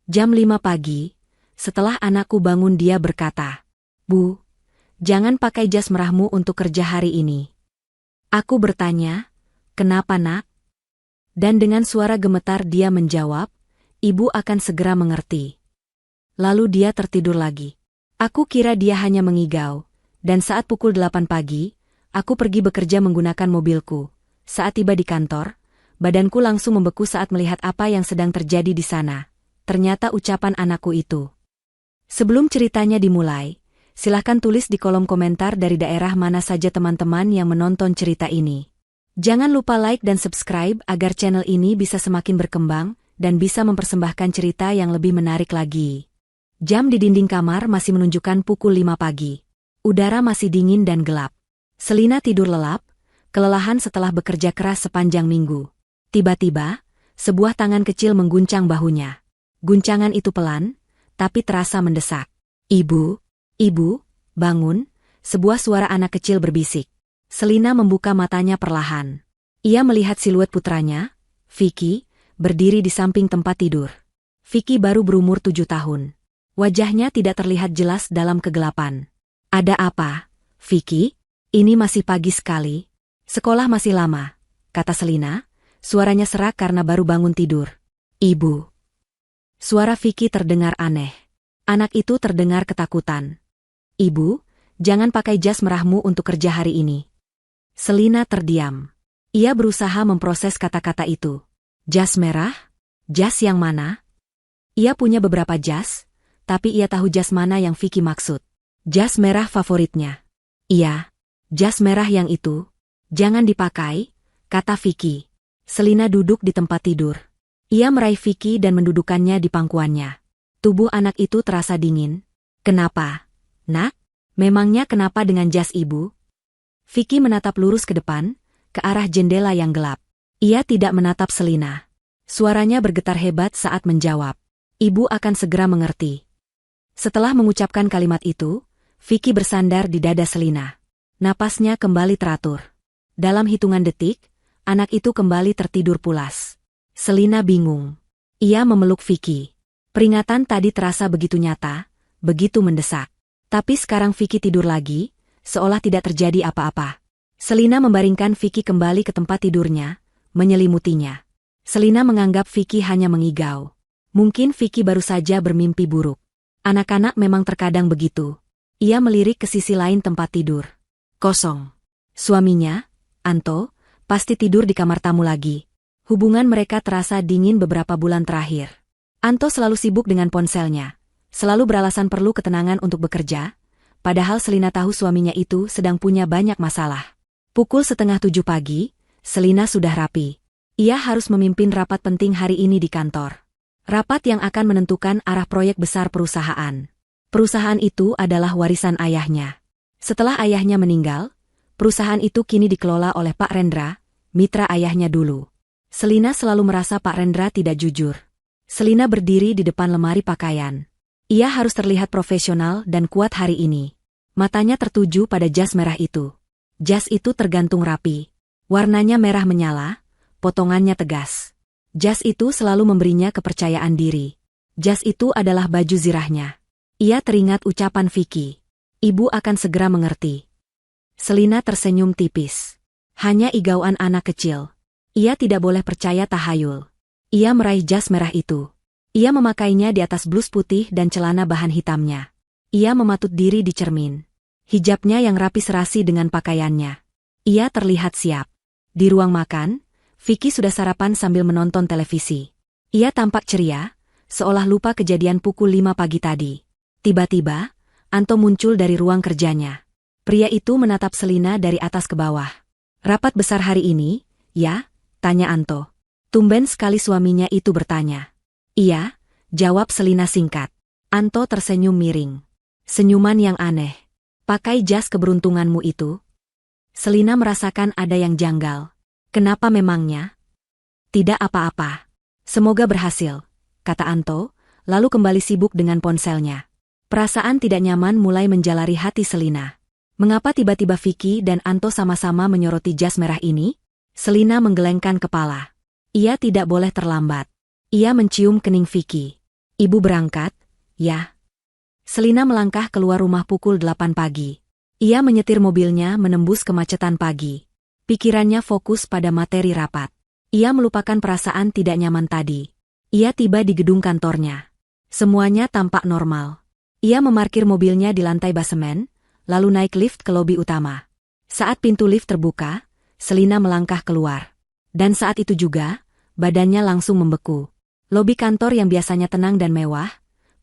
Jam 5 pagi, setelah anakku bangun dia berkata, "Bu, jangan pakai jas merahmu untuk kerja hari ini." Aku bertanya, "Kenapa nak?" Dan dengan suara gemetar dia menjawab, "Ibu akan segera mengerti." Lalu dia tertidur lagi. Aku kira dia hanya mengigau, dan saat pukul 8 pagi, aku pergi bekerja menggunakan mobilku. Saat tiba di kantor, badanku langsung membeku saat melihat apa yang sedang terjadi di sana. Ternyata ucapan anakku itu. Sebelum ceritanya dimulai, silahkan tulis di kolom komentar dari daerah mana saja teman-teman yang menonton cerita ini. Jangan lupa like dan subscribe agar channel ini bisa semakin berkembang dan bisa mempersembahkan cerita yang lebih menarik lagi. Jam di dinding kamar masih menunjukkan pukul 5 pagi. Udara masih dingin dan gelap. Selina tidur lelap, kelelahan setelah bekerja keras sepanjang minggu. Tiba-tiba, sebuah tangan kecil mengguncang bahunya. Guncangan itu pelan, tapi terasa mendesak. "Ibu, ibu, bangun," sebuah suara anak kecil berbisik. Selina membuka matanya perlahan. Ia melihat siluet putranya, Vicky, berdiri di samping tempat tidur. Vicky baru berumur 7 tahun. Wajahnya tidak terlihat jelas dalam kegelapan. "Ada apa, Vicky? Ini masih pagi sekali." "Sekolah masih lama," kata Selina, suaranya serak karena baru bangun tidur. "Ibu." Suara Vicky terdengar aneh. Anak itu terdengar ketakutan. "Ibu, jangan pakai jas merahmu untuk kerja hari ini." Selina terdiam. Ia berusaha memproses kata-kata itu. "Jas merah? Jas yang mana?" Ia punya beberapa jas, tapi ia tahu jas mana yang Vicky maksud. Jas merah favoritnya. "Iya, jas merah yang itu. Jangan dipakai," kata Vicky. Selina duduk di tempat tidur. Ia meraih Vicky dan mendudukannya di pangkuannya. Tubuh anak itu terasa dingin. "Kenapa, nak? Memangnya kenapa dengan jas ibu?" Vicky menatap lurus ke depan, ke arah jendela yang gelap. Ia tidak menatap Selina. Suaranya bergetar hebat saat menjawab, "Ibu akan segera mengerti." Setelah mengucapkan kalimat itu, Vicky bersandar di dada Selina. Napasnya kembali teratur. Dalam hitungan detik, anak itu kembali tertidur pulas. Selina bingung. Ia memeluk Vicky. Peringatan tadi terasa begitu nyata, begitu mendesak. Tapi sekarang Vicky tidur lagi, seolah tidak terjadi apa-apa. Selina membaringkan Vicky kembali ke tempat tidurnya, menyelimutinya. Selina menganggap Vicky hanya mengigau. Mungkin Vicky baru saja bermimpi buruk. Anak-anak memang terkadang begitu. Ia melirik ke sisi lain tempat tidur. Kosong. Suaminya, Anto, pasti tidur di kamar tamu lagi. Hubungan mereka terasa dingin beberapa bulan terakhir. Anto selalu sibuk dengan ponselnya. Selalu beralasan perlu ketenangan untuk bekerja, padahal Selina tahu suaminya itu sedang punya banyak masalah. Pukul 6:30 pagi, Selina sudah rapi. Ia harus memimpin rapat penting hari ini di kantor. Rapat yang akan menentukan arah proyek besar perusahaan. Perusahaan itu adalah warisan ayahnya. Setelah ayahnya meninggal, perusahaan itu kini dikelola oleh Pak Rendra, mitra ayahnya dulu. Selina selalu merasa Pak Rendra tidak jujur. Selina berdiri di depan lemari pakaian. Ia harus terlihat profesional dan kuat hari ini. Matanya tertuju pada jas merah itu. Jas itu tergantung rapi. Warnanya merah menyala, potongannya tegas. Jas itu selalu memberinya kepercayaan diri. Jas itu adalah baju zirahnya. Ia teringat ucapan Vicky. "Ibu akan segera mengerti." Selina tersenyum tipis. Hanya igauan anak kecil. Ia tidak boleh percaya tahayul. Ia meraih jas merah itu. Ia memakainya di atas blus putih dan celana bahan hitamnya. Ia mematut diri di cermin. Hijabnya yang rapi serasi dengan pakaiannya. Ia terlihat siap. Di ruang makan, Vicky sudah sarapan sambil menonton televisi. Ia tampak ceria, seolah lupa kejadian pukul 5 pagi tadi. Tiba-tiba, Anto muncul dari ruang kerjanya. Pria itu menatap Selina dari atas ke bawah. "Rapat besar hari ini, ya?" tanya Anto. Tumben sekali suaminya itu bertanya. "Iya," jawab Selina singkat. Anto tersenyum miring. Senyuman yang aneh. "Pakai jas keberuntunganmu itu?" Selina merasakan ada yang janggal. "Kenapa memangnya?" "Tidak apa-apa. Semoga berhasil," kata Anto, lalu kembali sibuk dengan ponselnya. Perasaan tidak nyaman mulai menjalari hati Selina. Mengapa tiba-tiba Vicky dan Anto sama-sama menyoroti jas merah ini? Selina menggelengkan kepala. Ia tidak boleh terlambat. Ia mencium kening Vicky. Ibu berangkat, ya. Selina melangkah keluar rumah pukul 8 pagi. Ia menyetir mobilnya menembus kemacetan pagi. Pikirannya fokus pada materi rapat. Ia melupakan perasaan tidak nyaman tadi. Ia tiba di gedung kantornya. Semuanya tampak normal. Ia memarkir mobilnya di lantai basemen, lalu naik lift ke lobi utama. Saat pintu lift terbuka, Selina melangkah keluar. Dan saat itu juga, badannya langsung membeku. Lobi kantor yang biasanya tenang dan mewah,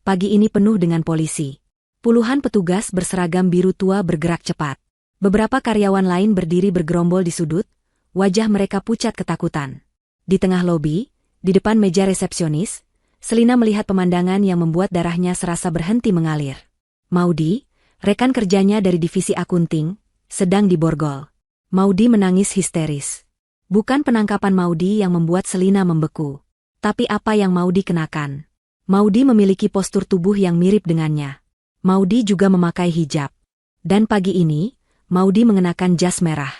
pagi ini penuh dengan polisi. Puluhan petugas berseragam biru tua bergerak cepat. Beberapa karyawan lain berdiri bergerombol di sudut, wajah mereka pucat ketakutan. Di tengah lobi, di depan meja resepsionis, Selina melihat pemandangan yang membuat darahnya serasa berhenti mengalir. Maudy, rekan kerjanya dari divisi akunting, sedang diborgol. Maudy menangis histeris. Bukan penangkapan Maudy yang membuat Selina membeku. Tapi apa yang Maudy kenakan? Maudy memiliki postur tubuh yang mirip dengannya. Maudy juga memakai hijab. Dan pagi ini, Maudy mengenakan jas merah.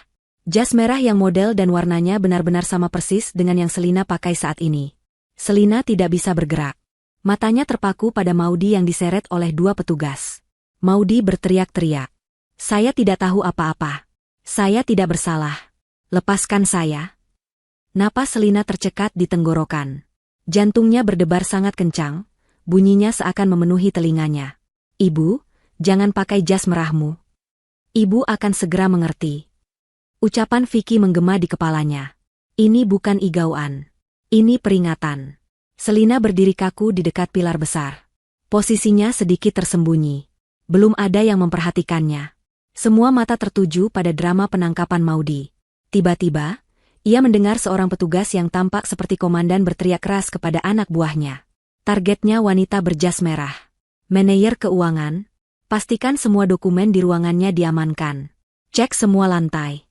Jas merah yang model dan warnanya benar-benar sama persis dengan yang Selina pakai saat ini. Selina tidak bisa bergerak. Matanya terpaku pada Maudy yang diseret oleh dua petugas. Maudy berteriak-teriak. Saya tidak tahu apa-apa. Saya tidak bersalah. Lepaskan saya. Napas Selina tercekat di tenggorokan. Jantungnya berdebar sangat kencang, bunyinya seakan memenuhi telinganya. Ibu, jangan pakai jas merahmu. Ibu akan segera mengerti. Ucapan Vicky menggema di kepalanya. Ini bukan igauan. Ini peringatan. Selina berdiri kaku di dekat pilar besar. Posisinya sedikit tersembunyi. Belum ada yang memperhatikannya. Semua mata tertuju pada drama penangkapan Maudy. Tiba-tiba, ia mendengar seorang petugas yang tampak seperti komandan berteriak keras kepada anak buahnya. Targetnya wanita berjas merah. Manajer keuangan, pastikan semua dokumen di ruangannya diamankan. Cek semua lantai.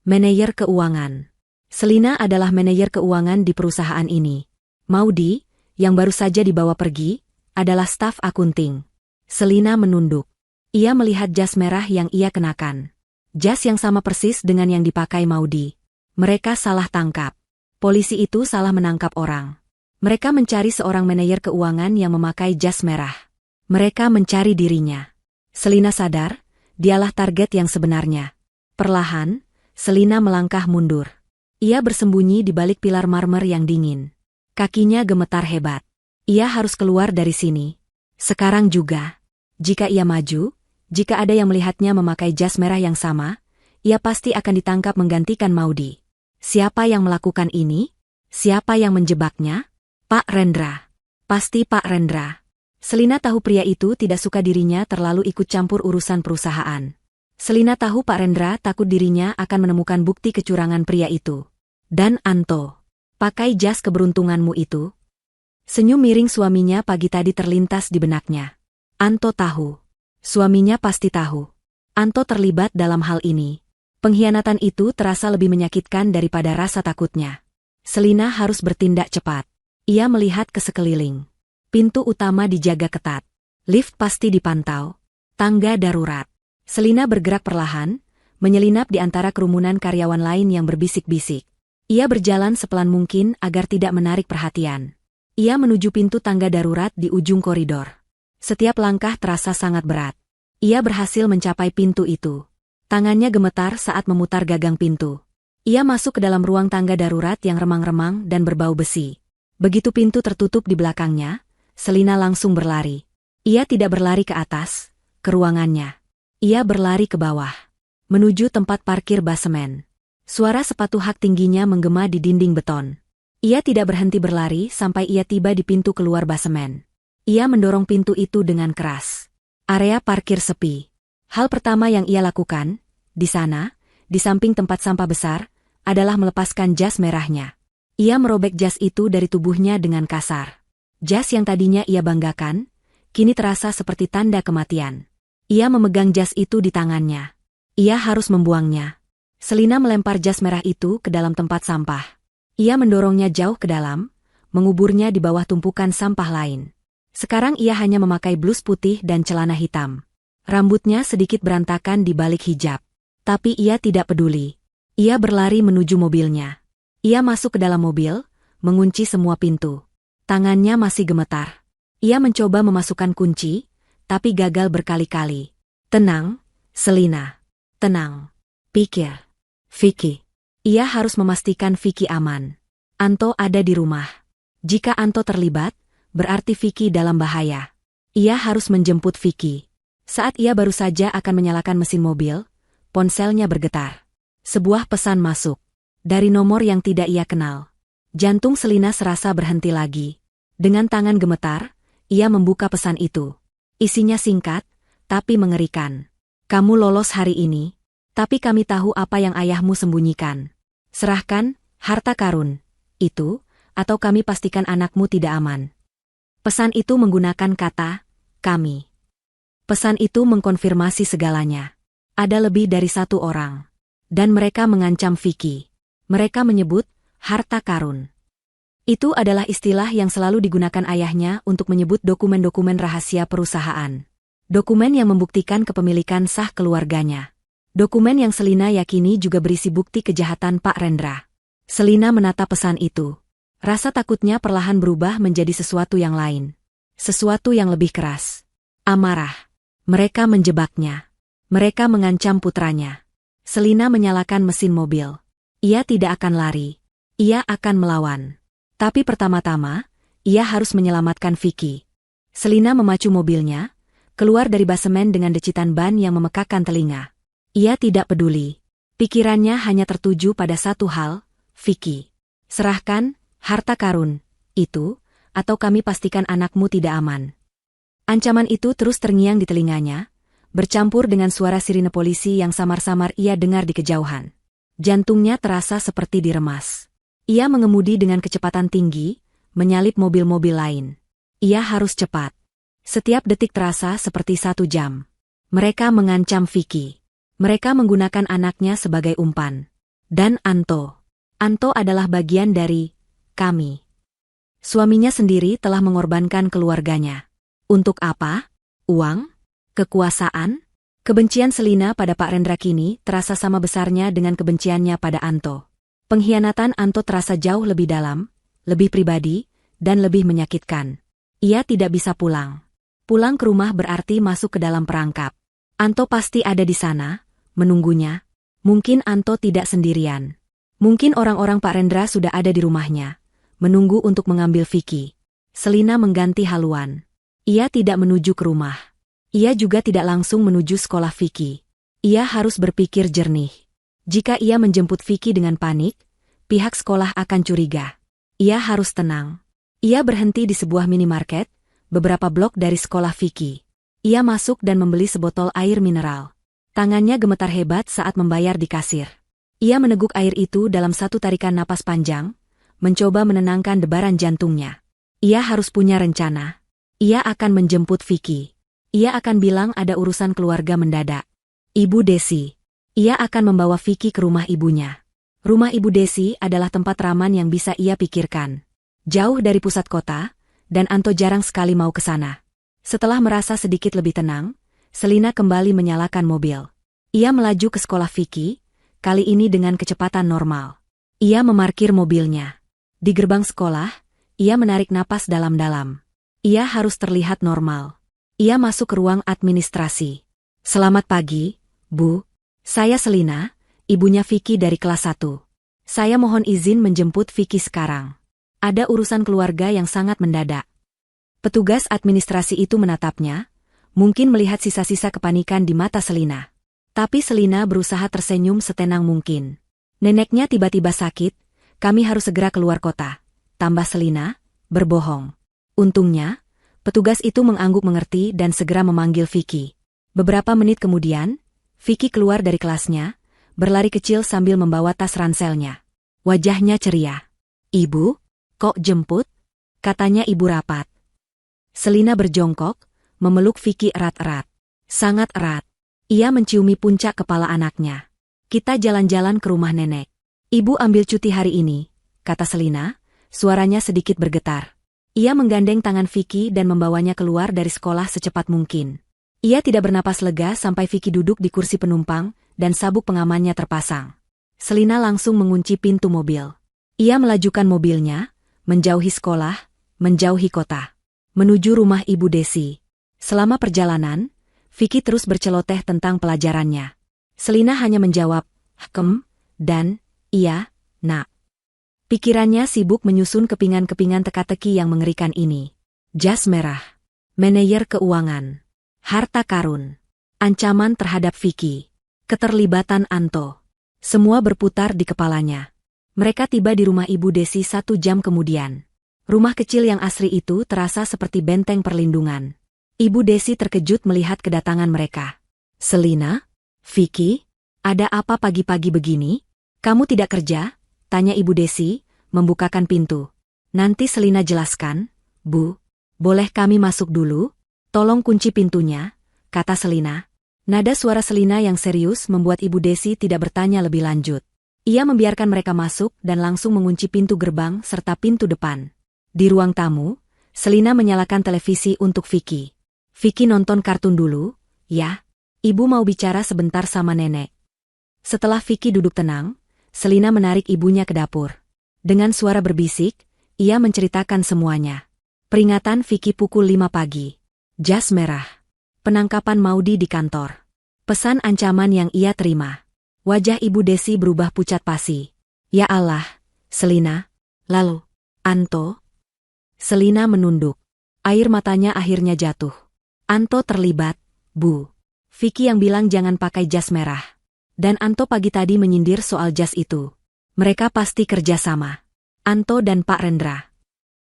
Manajer keuangan. Selina adalah manajer keuangan di perusahaan ini. Maudy, yang baru saja dibawa pergi, adalah staf akunting. Selina menunduk. Ia melihat jas merah yang ia kenakan. Jas yang sama persis dengan yang dipakai Maudy. Mereka salah tangkap. Polisi itu salah menangkap orang. Mereka mencari seorang manajer keuangan yang memakai jas merah. Mereka mencari dirinya. Selina sadar, dialah target yang sebenarnya. Perlahan, Selina melangkah mundur. Ia bersembunyi di balik pilar marmer yang dingin. Kakinya gemetar hebat. Ia harus keluar dari sini. Sekarang juga. Jika ia maju, jika ada yang melihatnya memakai jas merah yang sama, ia pasti akan ditangkap menggantikan Maudy. Siapa yang melakukan ini? Siapa yang menjebaknya? Pak Rendra. Pasti Pak Rendra. Selina tahu pria itu tidak suka dirinya terlalu ikut campur urusan perusahaan. Selina tahu Pak Rendra takut dirinya akan menemukan bukti kecurangan pria itu. Dan Anto. Pakai jas keberuntunganmu itu. Senyum miring suaminya pagi tadi terlintas di benaknya. Anto tahu. Suaminya pasti tahu. Anto terlibat dalam hal ini. Pengkhianatan itu terasa lebih menyakitkan daripada rasa takutnya. Selina harus bertindak cepat. Ia melihat ke sekeliling. Pintu utama dijaga ketat. Lift pasti dipantau. Tangga darurat. Selina bergerak perlahan, menyelinap di antara kerumunan karyawan lain yang berbisik-bisik. Ia berjalan sepelan mungkin agar tidak menarik perhatian. Ia menuju pintu tangga darurat di ujung koridor. Setiap langkah terasa sangat berat. Ia berhasil mencapai pintu itu. Tangannya gemetar saat memutar gagang pintu. Ia masuk ke dalam ruang tangga darurat yang remang-remang dan berbau besi. Begitu pintu tertutup di belakangnya, Selina langsung berlari. Ia tidak berlari ke atas, ke ruangannya. Ia berlari ke bawah, menuju tempat parkir basemen. Suara sepatu hak tingginya menggema di dinding beton. Ia tidak berhenti berlari sampai ia tiba di pintu keluar basemen. Ia mendorong pintu itu dengan keras. Area parkir sepi. Hal pertama yang ia lakukan, di sana, di samping tempat sampah besar, adalah melepaskan jas merahnya. Ia merobek jas itu dari tubuhnya dengan kasar. Jas yang tadinya ia banggakan, kini terasa seperti tanda kematian. Ia memegang jas itu di tangannya. Ia harus membuangnya. Selina melempar jas merah itu ke dalam tempat sampah. Ia mendorongnya jauh ke dalam, menguburnya di bawah tumpukan sampah lain. Sekarang ia hanya memakai blus putih dan celana hitam. Rambutnya sedikit berantakan di balik hijab. Tapi ia tidak peduli. Ia berlari menuju mobilnya. Ia masuk ke dalam mobil, mengunci semua pintu. Tangannya masih gemetar. Ia mencoba memasukkan kunci, tapi gagal berkali-kali. Tenang, Selina. Tenang. Pikir. Vicky. Ia harus memastikan Vicky aman. Anto ada di rumah. Jika Anto terlibat, berarti Vicky dalam bahaya. Ia harus menjemput Vicky. Saat ia baru saja akan menyalakan mesin mobil, ponselnya bergetar. Sebuah pesan masuk. Dari nomor yang tidak ia kenal. Jantung Selina serasa berhenti lagi. Dengan tangan gemetar, ia membuka pesan itu. Isinya singkat, tapi mengerikan. Kamu lolos hari ini, tapi kami tahu apa yang ayahmu sembunyikan. Serahkan harta karun itu, atau kami pastikan anakmu tidak aman. Pesan itu menggunakan kata, kami. Pesan itu mengkonfirmasi segalanya. Ada lebih dari satu orang. Dan mereka mengancam Vicky. Mereka menyebut, harta karun. Itu adalah istilah yang selalu digunakan ayahnya untuk menyebut dokumen-dokumen rahasia perusahaan. Dokumen yang membuktikan kepemilikan sah keluarganya. Dokumen yang Selina yakini juga berisi bukti kejahatan Pak Rendra. Selina menatap pesan itu. Rasa takutnya perlahan berubah menjadi sesuatu yang lain. Sesuatu yang lebih keras. Amarah. Mereka menjebaknya. Mereka mengancam putranya. Selina menyalakan mesin mobil. Ia tidak akan lari. Ia akan melawan. Tapi pertama-tama, ia harus menyelamatkan Vicky. Selina memacu mobilnya, keluar dari basemen dengan decitan ban yang memekakkan telinga. Ia tidak peduli. Pikirannya hanya tertuju pada satu hal, Vicky. Serahkan harta karun itu, atau kami pastikan anakmu tidak aman. Ancaman itu terus terngiang di telinganya, bercampur dengan suara sirine polisi yang samar-samar ia dengar di kejauhan. Jantungnya terasa seperti diremas. Ia mengemudi dengan kecepatan tinggi, menyalip mobil-mobil lain. Ia harus cepat. Setiap detik terasa seperti 1 jam. Mereka mengancam Vicky. Mereka menggunakan anaknya sebagai umpan. Dan Anto. Anto adalah bagian dari kami. Suaminya sendiri telah mengorbankan keluarganya. Untuk apa? Uang? Kekuasaan? Kebencian Selina pada Pak Rendra kini terasa sama besarnya dengan kebenciannya pada Anto. Pengkhianatan Anto terasa jauh lebih dalam, lebih pribadi, dan lebih menyakitkan. Ia tidak bisa pulang. Pulang ke rumah berarti masuk ke dalam perangkap. Anto pasti ada di sana, menunggunya. Mungkin Anto tidak sendirian. Mungkin orang-orang Pak Rendra sudah ada di rumahnya, menunggu untuk mengambil Vicky. Selina mengganti haluan. Ia tidak menuju ke rumah. Ia juga tidak langsung menuju sekolah Vicky. Ia harus berpikir jernih. Jika ia menjemput Vicky dengan panik, pihak sekolah akan curiga. Ia harus tenang. Ia berhenti di sebuah minimarket, beberapa blok dari sekolah Vicky. Ia masuk dan membeli sebotol air mineral. Tangannya gemetar hebat saat membayar di kasir. Ia meneguk air itu dalam satu tarikan napas panjang, mencoba menenangkan debaran jantungnya. Ia harus punya rencana. Ia akan menjemput Vicky. Ia akan bilang ada urusan keluarga mendadak. Ibu Desi. Ia akan membawa Vicky ke rumah ibunya. Rumah Ibu Desi adalah tempat raman yang bisa ia pikirkan. Jauh dari pusat kota, dan Anto jarang sekali mau ke sana. Setelah merasa sedikit lebih tenang, Selina kembali menyalakan mobil. Ia melaju ke sekolah Vicky, kali ini dengan kecepatan normal. Ia memarkir mobilnya. Di gerbang sekolah, ia menarik napas dalam-dalam. Ia harus terlihat normal. Ia masuk ke ruang administrasi. Selamat pagi, Bu. Saya Selina, ibunya Vicky dari kelas 1. Saya mohon izin menjemput Vicky sekarang. Ada urusan keluarga yang sangat mendadak. Petugas administrasi itu menatapnya, mungkin melihat sisa-sisa kepanikan di mata Selina. Tapi Selina berusaha tersenyum setenang mungkin. Neneknya tiba-tiba sakit, kami harus segera keluar kota. Tambah Selina, berbohong. Untungnya, petugas itu mengangguk mengerti dan segera memanggil Vicky. Beberapa menit kemudian, Vicky keluar dari kelasnya, berlari kecil sambil membawa tas ranselnya. Wajahnya ceria. Ibu, kok jemput? Katanya ibu rapat. Selina berjongkok, memeluk Vicky erat-erat. Sangat erat. Ia menciumi puncak kepala anaknya. Kita jalan-jalan ke rumah nenek. Ibu ambil cuti hari ini, kata Selina, suaranya sedikit bergetar. Ia menggandeng tangan Vicky dan membawanya keluar dari sekolah secepat mungkin. Ia tidak bernapas lega sampai Vicky duduk di kursi penumpang dan sabuk pengamannya terpasang. Selina langsung mengunci pintu mobil. Ia melajukan mobilnya, menjauhi sekolah, menjauhi kota. menuju rumah Ibu Desi. Selama perjalanan, Vicky terus berceloteh tentang pelajarannya. Selina hanya menjawab, dan, iya, nak. Pikirannya sibuk menyusun kepingan-kepingan teka-teki yang mengerikan ini. Jas merah. Manajer keuangan. Harta karun. Ancaman terhadap Vicky. Keterlibatan Anto. Semua berputar di kepalanya. Mereka tiba di rumah Ibu Desi 1 jam kemudian. Rumah kecil yang asri itu terasa seperti benteng perlindungan. Ibu Desi terkejut melihat kedatangan mereka. Selina? Vicky? Ada apa pagi-pagi begini? Kamu tidak kerja? Tanya Ibu Desi, membukakan pintu. Nanti Selina jelaskan. Bu, boleh kami masuk dulu? Tolong kunci pintunya, kata Selina. Nada suara Selina yang serius membuat Ibu Desi tidak bertanya lebih lanjut. Ia membiarkan mereka masuk dan langsung mengunci pintu gerbang serta pintu depan. Di ruang tamu, Selina menyalakan televisi untuk Vicky. Vicky nonton kartun dulu, ya. Ibu mau bicara sebentar sama nenek. Setelah Vicky duduk tenang, Selina menarik ibunya ke dapur. Dengan suara berbisik, ia menceritakan semuanya. Peringatan Vicky pukul 5 pagi. Jas merah. Penangkapan Maudi di kantor. Pesan ancaman yang ia terima. Wajah Ibu Desi berubah pucat pasi. Ya Allah, Selina. Lalu, Anto? Selina menunduk. Air matanya akhirnya jatuh. Anto terlibat, Bu. Vicky yang bilang jangan pakai jas merah. Dan Anto pagi tadi menyindir soal jas itu. Mereka pasti kerja sama. Anto dan Pak Rendra.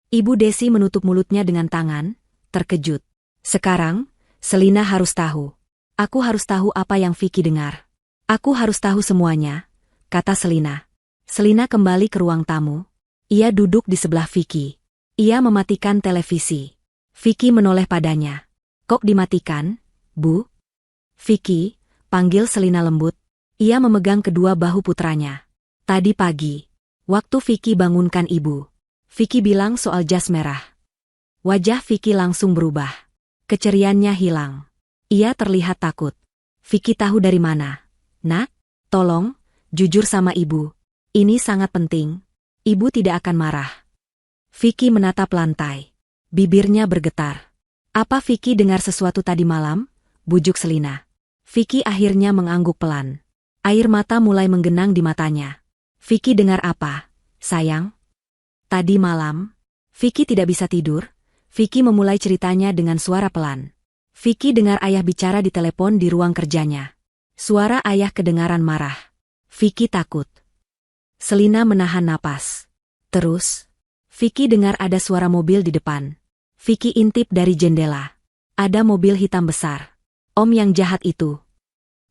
Ibu Desi menutup mulutnya dengan tangan, terkejut. Sekarang, Selina harus tahu. Aku harus tahu apa yang Vicky dengar. Aku harus tahu semuanya, kata Selina. Selina kembali ke ruang tamu. Ia duduk di sebelah Vicky. Ia mematikan televisi. Vicky menoleh padanya. Kok dimatikan, Bu? Vicky, panggil Selina lembut. Ia memegang kedua bahu putranya. Tadi pagi, waktu Vicky bangunkan ibu. Vicky bilang soal jas merah. Wajah Vicky langsung berubah. Keceriannya hilang. Ia terlihat takut. Vicky tahu dari mana? Nak, tolong, jujur sama ibu. Ini sangat penting. Ibu tidak akan marah. Vicky menatap lantai. Bibirnya bergetar. Apa Vicky dengar sesuatu tadi malam? Bujuk Selina. Vicky akhirnya mengangguk pelan. Air mata mulai menggenang di matanya. Vicky dengar apa, sayang? Tadi malam, Vicky tidak bisa tidur. Vicky memulai ceritanya dengan suara pelan. Vicky dengar ayah bicara di telepon di ruang kerjanya. Suara ayah kedengaran marah. Vicky takut. Selina menahan napas. Terus, Vicky dengar ada suara mobil di depan. Vicky intip dari jendela. Ada mobil hitam besar. Om yang jahat itu.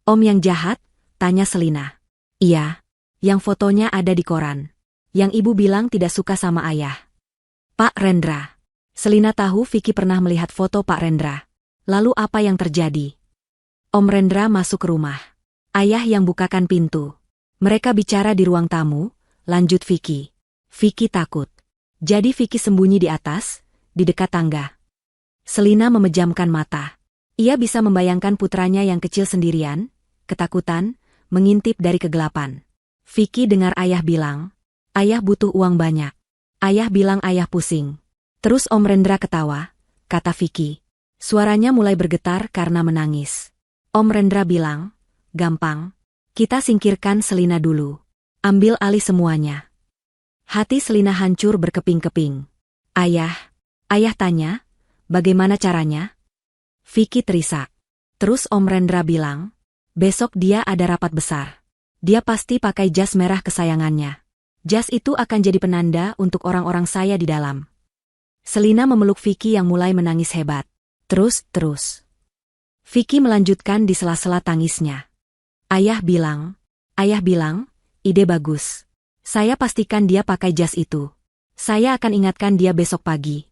Om yang jahat? Tanya Selina. Iya. Yang fotonya ada di koran. Yang ibu bilang tidak suka sama ayah. Pak Rendra. Selina tahu Vicky pernah melihat foto Pak Rendra. Lalu apa yang terjadi? Om Rendra masuk ke rumah. Ayah yang bukakan pintu. Mereka bicara di ruang tamu, lanjut Vicky. Vicky takut. Jadi Vicky sembunyi di atas, di dekat tangga. Selina memejamkan mata. Ia bisa membayangkan putranya yang kecil sendirian, ketakutan, mengintip dari kegelapan. Vicky dengar ayah bilang, ayah butuh uang banyak. Ayah bilang ayah pusing. Terus Om Rendra ketawa, kata Vicky. Suaranya mulai bergetar karena menangis. Om Rendra bilang, gampang. Kita singkirkan Selina dulu. Ambil alih semuanya. Hati Selina hancur berkeping-keping. Ayah tanya, bagaimana caranya? Vicky terisak. Terus Om Rendra bilang, besok dia ada rapat besar. Dia pasti pakai jas merah kesayangannya. Jas itu akan jadi penanda untuk orang-orang saya di dalam. Selina memeluk Vicky yang mulai menangis hebat. Terus. Vicky melanjutkan di sela-sela tangisnya. Ayah bilang, ide bagus. Saya pastikan dia pakai jas itu. Saya akan ingatkan dia besok pagi.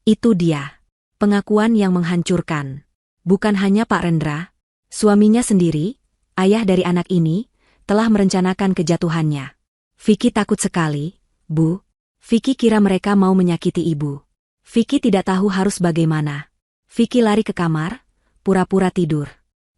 Itu dia. Pengakuan yang menghancurkan. Bukan hanya Pak Rendra. Suaminya sendiri, ayah dari anak ini, telah merencanakan kejatuhannya. Vicky takut sekali, Bu. Vicky kira mereka mau menyakiti ibu. Vicky tidak tahu harus bagaimana. Vicky lari ke kamar, pura-pura tidur.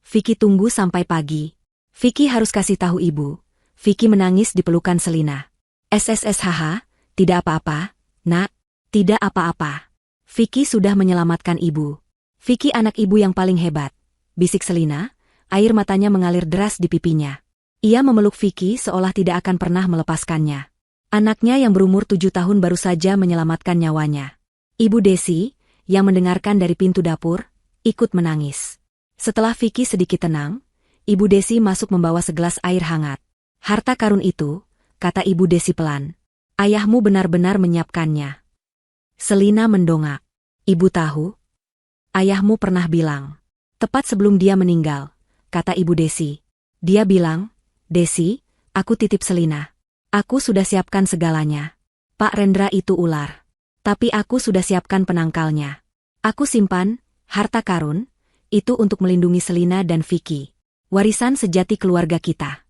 Vicky tunggu sampai pagi. Vicky harus kasih tahu ibu. Vicky menangis di pelukan Selina. SSSHH, tidak apa-apa, nak, tidak apa-apa. Vicky sudah menyelamatkan ibu. Vicky anak ibu yang paling hebat, bisik Selina, air matanya mengalir deras di pipinya. Ia memeluk Vicky seolah tidak akan pernah melepaskannya. Anaknya yang berumur 7 tahun baru saja menyelamatkan nyawanya. Ibu Desi, yang mendengarkan dari pintu dapur, ikut menangis. Setelah Vicky sedikit tenang, Ibu Desi masuk membawa segelas air hangat. Harta karun itu, kata Ibu Desi pelan. Ayahmu benar-benar menyiapkannya. Selina mendongak. Ibu tahu? Ayahmu pernah bilang. Tepat sebelum dia meninggal, kata Ibu Desi. Dia bilang, Desi, aku titip Selina. Aku sudah siapkan segalanya. Pak Rendra itu ular. Tapi aku sudah siapkan penangkalnya. Aku simpan, harta karun, itu untuk melindungi Selina dan Vicky. Warisan sejati keluarga kita.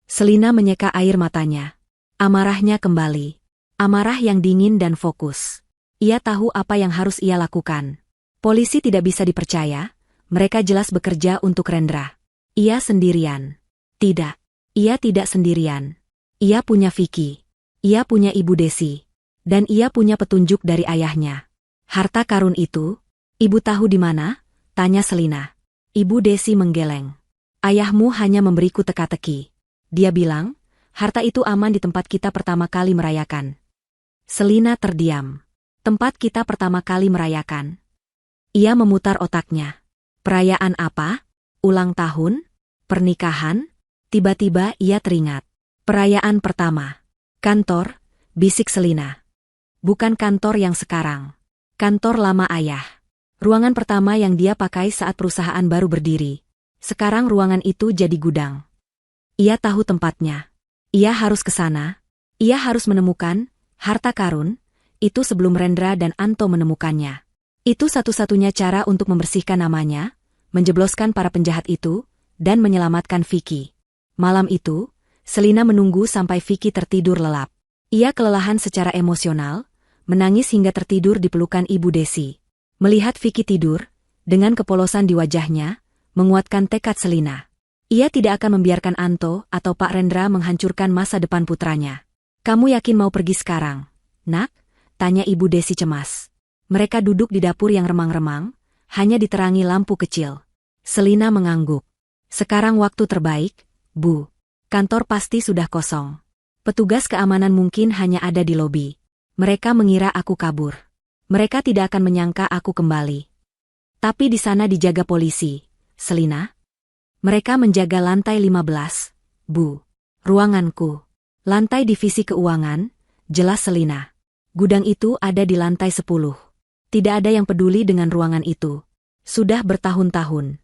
Selina menyeka air matanya. Amarahnya kembali. Amarah yang dingin dan fokus. Ia tahu apa yang harus ia lakukan. Polisi tidak bisa dipercaya, mereka jelas bekerja untuk Rendra. Ia sendirian. Tidak. Ia tidak sendirian. Ia punya Vicky. Ia punya Ibu Desi. Dan ia punya petunjuk dari ayahnya. Harta karun itu, ibu tahu di mana? Tanya Selina. Ibu Desi menggeleng. Ayahmu hanya memberiku teka-teki. Dia bilang, harta itu aman di tempat kita pertama kali merayakan. Selina terdiam. Tempat kita pertama kali merayakan. Ia memutar otaknya. Perayaan apa? Ulang tahun? Pernikahan? Tiba-tiba ia teringat. Perayaan pertama. Kantor, bisik Selina. Bukan kantor yang sekarang. Kantor lama ayah. Ruangan pertama yang dia pakai saat perusahaan baru berdiri. Sekarang ruangan itu jadi gudang. Ia tahu tempatnya. Ia harus ke sana. Ia harus menemukan harta karun itu sebelum Rendra dan Anto menemukannya. Itu satu-satunya cara untuk membersihkan namanya, menjebloskan para penjahat itu, dan menyelamatkan Vicky. Malam itu, Selina menunggu sampai Vicky tertidur lelap. Ia kelelahan secara emosional, menangis hingga tertidur di pelukan Ibu Desi. Melihat Vicky tidur, dengan kepolosan di wajahnya, menguatkan tekad Selina. Ia tidak akan membiarkan Anto atau Pak Rendra menghancurkan masa depan putranya. Kamu yakin mau pergi sekarang, Nak? Tanya Ibu Desi cemas. Mereka duduk di dapur yang remang-remang, hanya diterangi lampu kecil. Selina mengangguk. Sekarang waktu terbaik, Bu. Kantor pasti sudah kosong. Petugas keamanan mungkin hanya ada di lobi. Mereka mengira aku kabur. Mereka tidak akan menyangka aku kembali. Tapi di sana dijaga polisi. Selina? Mereka menjaga lantai 15, Bu. Ruanganku. Lantai divisi keuangan, jelas Selina. Gudang itu ada di lantai 10. Tidak ada yang peduli dengan ruangan itu. Sudah bertahun-tahun.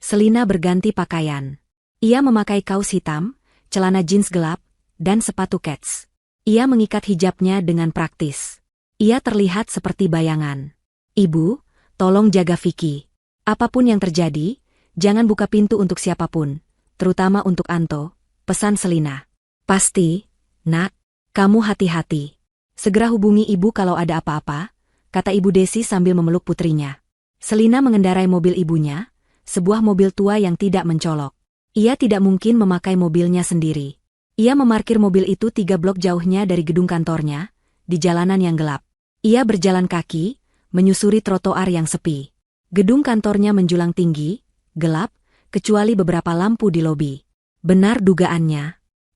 Selina berganti pakaian. Ia memakai kaos hitam, celana jeans gelap, dan sepatu kets. Ia mengikat hijabnya dengan praktis. Ia terlihat seperti bayangan. Ibu, tolong jaga Vicky. Apapun yang terjadi, jangan buka pintu untuk siapapun, terutama untuk Anto, pesan Selina. Pasti, Nak, kamu hati-hati. Segera hubungi ibu kalau ada apa-apa, kata Ibu Desi sambil memeluk putrinya. Selina mengendarai mobil ibunya, sebuah mobil tua yang tidak mencolok. Ia tidak mungkin memakai mobilnya sendiri. Ia memarkir mobil itu 3 blok jauhnya dari gedung kantornya, di jalanan yang gelap. Ia berjalan kaki, menyusuri trotoar yang sepi. Gedung kantornya menjulang tinggi, gelap, kecuali beberapa lampu di lobi. Benar dugaannya.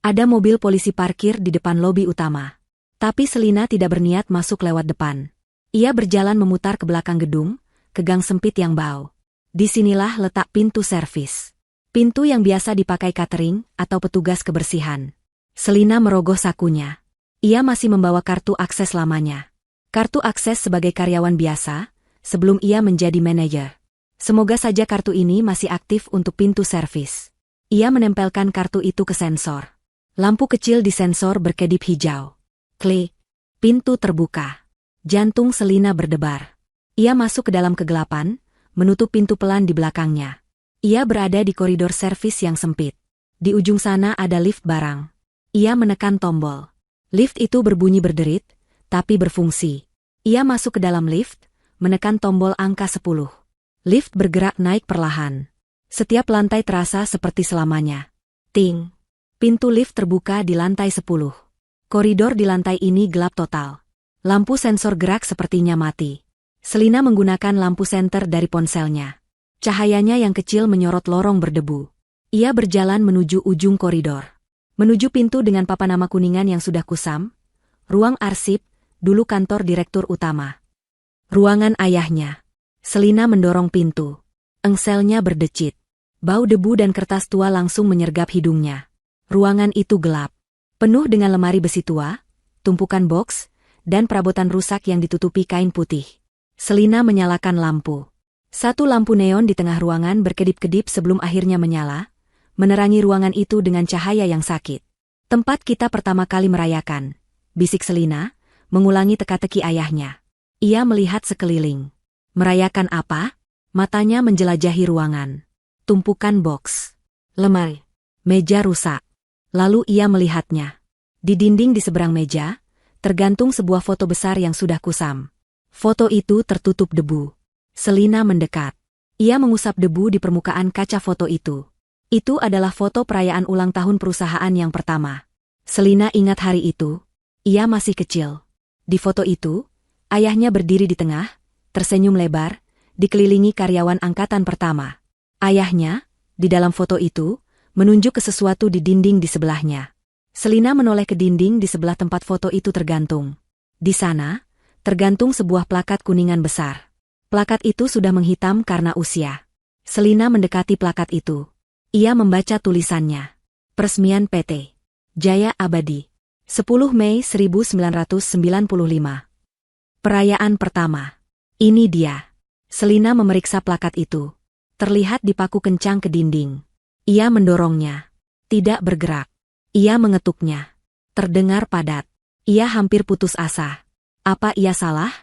Ada mobil polisi parkir di depan lobi utama. Tapi Selina tidak berniat masuk lewat depan. Ia berjalan memutar ke belakang gedung, ke gang sempit yang bau. Disinilah letak pintu servis. Pintu yang biasa dipakai catering atau petugas kebersihan. Selina merogoh sakunya. Ia masih membawa kartu akses lamanya. Kartu akses sebagai karyawan biasa, sebelum ia menjadi manajer. Semoga saja kartu ini masih aktif untuk pintu servis. Ia menempelkan kartu itu ke sensor. Lampu kecil di sensor berkedip hijau. Klik. Pintu terbuka. Jantung Selina berdebar. Ia masuk ke dalam kegelapan, menutup pintu pelan di belakangnya. Ia berada di koridor servis yang sempit. Di ujung sana ada lift barang. Ia menekan tombol. Lift itu berbunyi berderit, tapi berfungsi. Ia masuk ke dalam lift, menekan tombol angka 10. Lift bergerak naik perlahan. Setiap lantai terasa seperti selamanya. Ting. Pintu lift terbuka di lantai 10. Koridor di lantai ini gelap total. Lampu sensor gerak sepertinya mati. Selina menggunakan lampu senter dari ponselnya. Cahayanya yang kecil menyorot lorong berdebu. Ia berjalan menuju ujung koridor. Menuju pintu dengan papan nama kuningan yang sudah kusam. Ruang arsip, dulu kantor direktur utama. Ruangan ayahnya. Selina mendorong pintu. Engselnya berdecit. Bau debu dan kertas tua langsung menyergap hidungnya. Ruangan itu gelap. Penuh dengan lemari besi tua, tumpukan boks, dan perabotan rusak yang ditutupi kain putih. Selina menyalakan lampu. Satu lampu neon di tengah ruangan berkedip-kedip sebelum akhirnya menyala, menerangi ruangan itu dengan cahaya yang sakit. Tempat kita pertama kali merayakan, bisik Selina, mengulangi teka-teki ayahnya. Ia melihat sekeliling. Merayakan apa? Matanya menjelajahi ruangan. Tumpukan boks, lemari, meja rusak. Lalu ia melihatnya. Di dinding di seberang meja, tergantung sebuah foto besar yang sudah kusam. Foto itu tertutup debu. Selina mendekat. Ia mengusap debu di permukaan kaca foto itu. Itu adalah foto perayaan ulang tahun perusahaan yang pertama. Selina ingat hari itu. Ia masih kecil. Di foto itu, ayahnya berdiri di tengah, tersenyum lebar, dikelilingi karyawan angkatan pertama. Ayahnya, di dalam foto itu, menunjuk ke sesuatu di dinding di sebelahnya. Selina menoleh ke dinding di sebelah tempat foto itu tergantung. Di sana, tergantung sebuah plakat kuningan besar. Plakat itu sudah menghitam karena usia. Selina mendekati plakat itu. Ia membaca tulisannya. Peresmian PT Jaya Abadi. 10 Mei 1995. Perayaan pertama. Ini dia. Selina memeriksa plakat itu. Terlihat dipaku kencang ke dinding. Ia mendorongnya. Tidak bergerak. Ia mengetuknya. Terdengar padat. Ia hampir putus asa. Apa ia salah?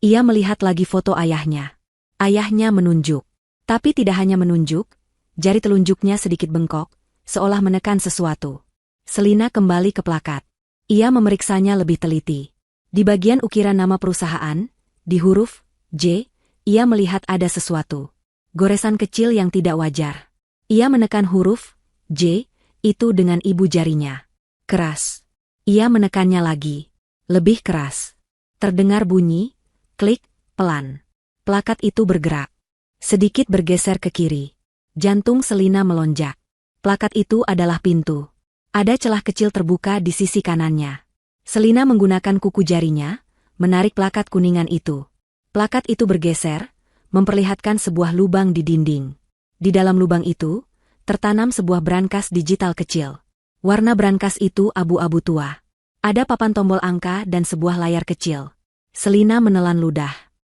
Ia melihat lagi foto ayahnya. Ayahnya menunjuk. Tapi tidak hanya menunjuk, jari telunjuknya sedikit bengkok, seolah menekan sesuatu. Selina kembali ke plakat. Ia memeriksanya lebih teliti. Di bagian ukiran nama perusahaan, di huruf J, ia melihat ada sesuatu. Goresan kecil yang tidak wajar. Ia menekan huruf J itu dengan ibu jarinya. Keras. Ia menekannya lagi. Lebih keras. Terdengar bunyi, klik, pelan. Plakat itu bergerak. Sedikit bergeser ke kiri. Jantung Selina melonjak. Plakat itu adalah pintu. Ada celah kecil terbuka di sisi kanannya. Selina menggunakan kuku jarinya, menarik plakat kuningan itu. Plakat itu bergeser, memperlihatkan sebuah lubang di dinding. Di dalam lubang itu, tertanam sebuah brankas digital kecil. Warna brankas itu abu-abu tua. Ada papan tombol angka dan sebuah layar kecil. Selina menelan ludah.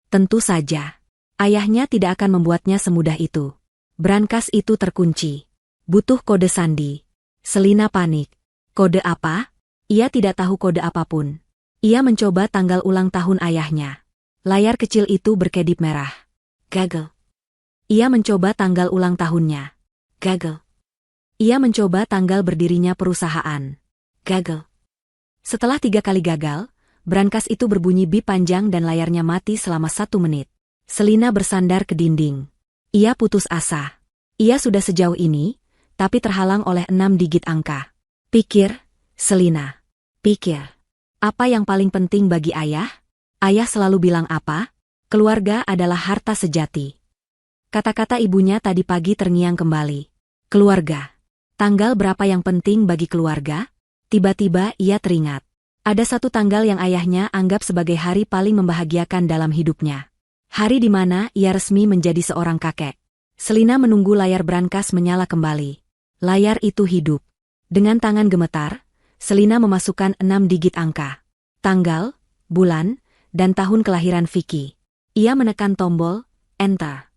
Tentu saja. Ayahnya tidak akan membuatnya semudah itu. Brankas itu terkunci. Butuh kode sandi. Selina panik. Kode apa? Ia tidak tahu kode apapun. Ia mencoba tanggal ulang tahun ayahnya. Layar kecil itu berkedip merah. Gagal. Ia mencoba tanggal ulang tahunnya. Gagal. Ia mencoba tanggal berdirinya perusahaan. Gagal. Setelah 3 kali gagal, brankas itu berbunyi bip panjang dan layarnya mati selama 1 menit. Selina bersandar ke dinding. Ia putus asa. Ia sudah sejauh ini, tapi terhalang oleh 6 digit angka. Pikir, Selina. Pikir. Apa yang paling penting bagi ayah? Ayah selalu bilang apa? Keluarga adalah harta sejati. Kata-kata ibunya tadi pagi terngiang kembali. Keluarga. Tanggal berapa yang penting bagi keluarga? Tiba-tiba ia teringat. Ada satu tanggal yang ayahnya anggap sebagai hari paling membahagiakan dalam hidupnya. Hari di mana ia resmi menjadi seorang kakek. Selina menunggu layar brankas menyala kembali. Layar itu hidup. Dengan tangan gemetar, Selina memasukkan 6 digit angka. Tanggal, bulan, dan tahun kelahiran Vicky. Ia menekan tombol, enter.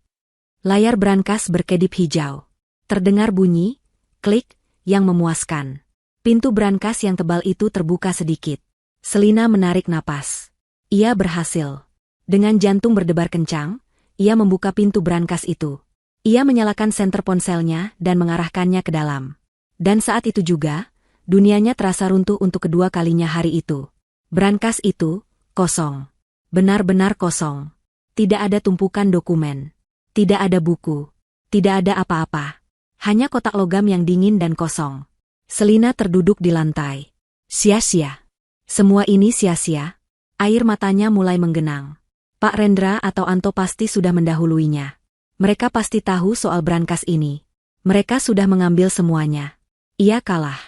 Layar brankas berkedip hijau. Terdengar bunyi, klik, yang memuaskan. Pintu brankas yang tebal itu terbuka sedikit. Selina menarik napas. Ia berhasil. Dengan jantung berdebar kencang, ia membuka pintu brankas itu. Ia menyalakan senter ponselnya dan mengarahkannya ke dalam. Dan saat itu juga, dunianya terasa runtuh untuk kedua kalinya hari itu. Brankas itu, kosong. Benar-benar kosong. Tidak ada tumpukan dokumen. Tidak ada buku. Tidak ada apa-apa. Hanya kotak logam yang dingin dan kosong. Selina terduduk di lantai. Sia-sia. Semua ini sia-sia. Air matanya mulai menggenang. Pak Rendra atau Anto pasti sudah mendahuluinya. Mereka pasti tahu soal brankas ini. Mereka sudah mengambil semuanya. Ia kalah.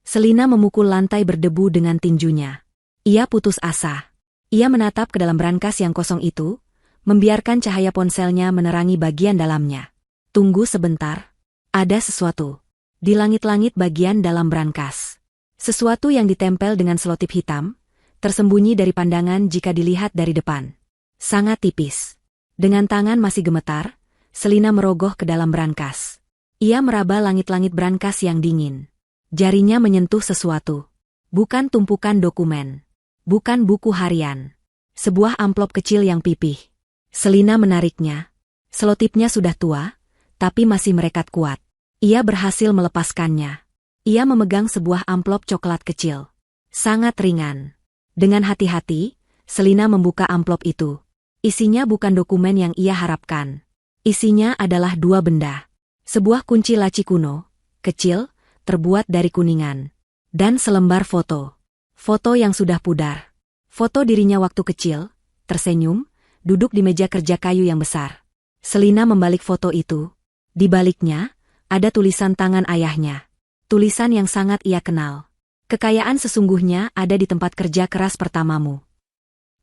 Selina memukul lantai berdebu dengan tinjunya. Ia putus asa. Ia menatap ke dalam brankas yang kosong itu, membiarkan cahaya ponselnya menerangi bagian dalamnya. Tunggu sebentar. Ada sesuatu. Di langit-langit bagian dalam brankas. Sesuatu yang ditempel dengan selotip hitam, tersembunyi dari pandangan jika dilihat dari depan. Sangat tipis. Dengan tangan masih gemetar, Selina merogoh ke dalam brankas. Ia meraba langit-langit brankas yang dingin. Jarinya menyentuh sesuatu. Bukan tumpukan dokumen. Bukan buku harian. Sebuah amplop kecil yang pipih. Selina menariknya. Selotipnya sudah tua, tapi masih merekat kuat. Ia berhasil melepaskannya. Ia memegang sebuah amplop coklat kecil. Sangat ringan. Dengan hati-hati, Selina membuka amplop itu. Isinya bukan dokumen yang ia harapkan. Isinya adalah dua benda. Sebuah kunci laci kuno, kecil, terbuat dari kuningan. Dan selembar foto. Foto yang sudah pudar. Foto dirinya waktu kecil, tersenyum, duduk di meja kerja kayu yang besar. Selina membalik foto itu. Di baliknya, ada tulisan tangan ayahnya. Tulisan yang sangat ia kenal. Kekayaan sesungguhnya ada di tempat kerja keras pertamamu.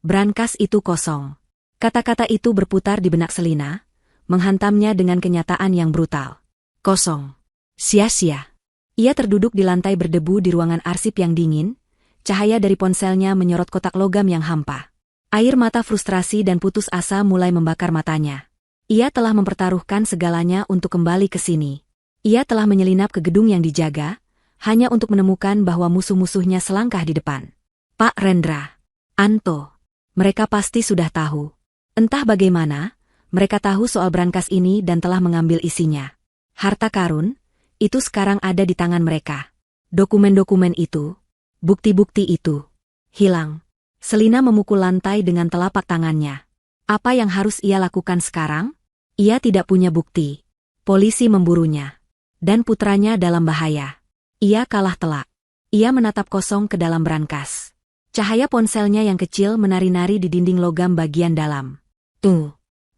Brankas itu kosong. Kata-kata itu berputar di benak Selina, menghantamnya dengan kenyataan yang brutal. Kosong. Sia-sia. Ia terduduk di lantai berdebu di ruangan arsip yang dingin, cahaya dari ponselnya menyorot kotak logam yang hampa. Air mata frustrasi dan putus asa mulai membakar matanya. Ia telah mempertaruhkan segalanya untuk kembali ke sini. Ia telah menyelinap ke gedung yang dijaga, hanya untuk menemukan bahwa musuh-musuhnya selangkah di depan. Pak Rendra. Anto. Mereka pasti sudah tahu. Entah bagaimana, mereka tahu soal brankas ini dan telah mengambil isinya. Harta karun, itu sekarang ada di tangan mereka. Dokumen-dokumen itu, bukti-bukti itu, hilang. Selina memukul lantai dengan telapak tangannya. Apa yang harus ia lakukan sekarang? Ia tidak punya bukti. Polisi memburunya. Dan putranya dalam bahaya. Ia kalah telak. Ia menatap kosong ke dalam brankas. Cahaya ponselnya yang kecil menari-nari di dinding logam bagian dalam.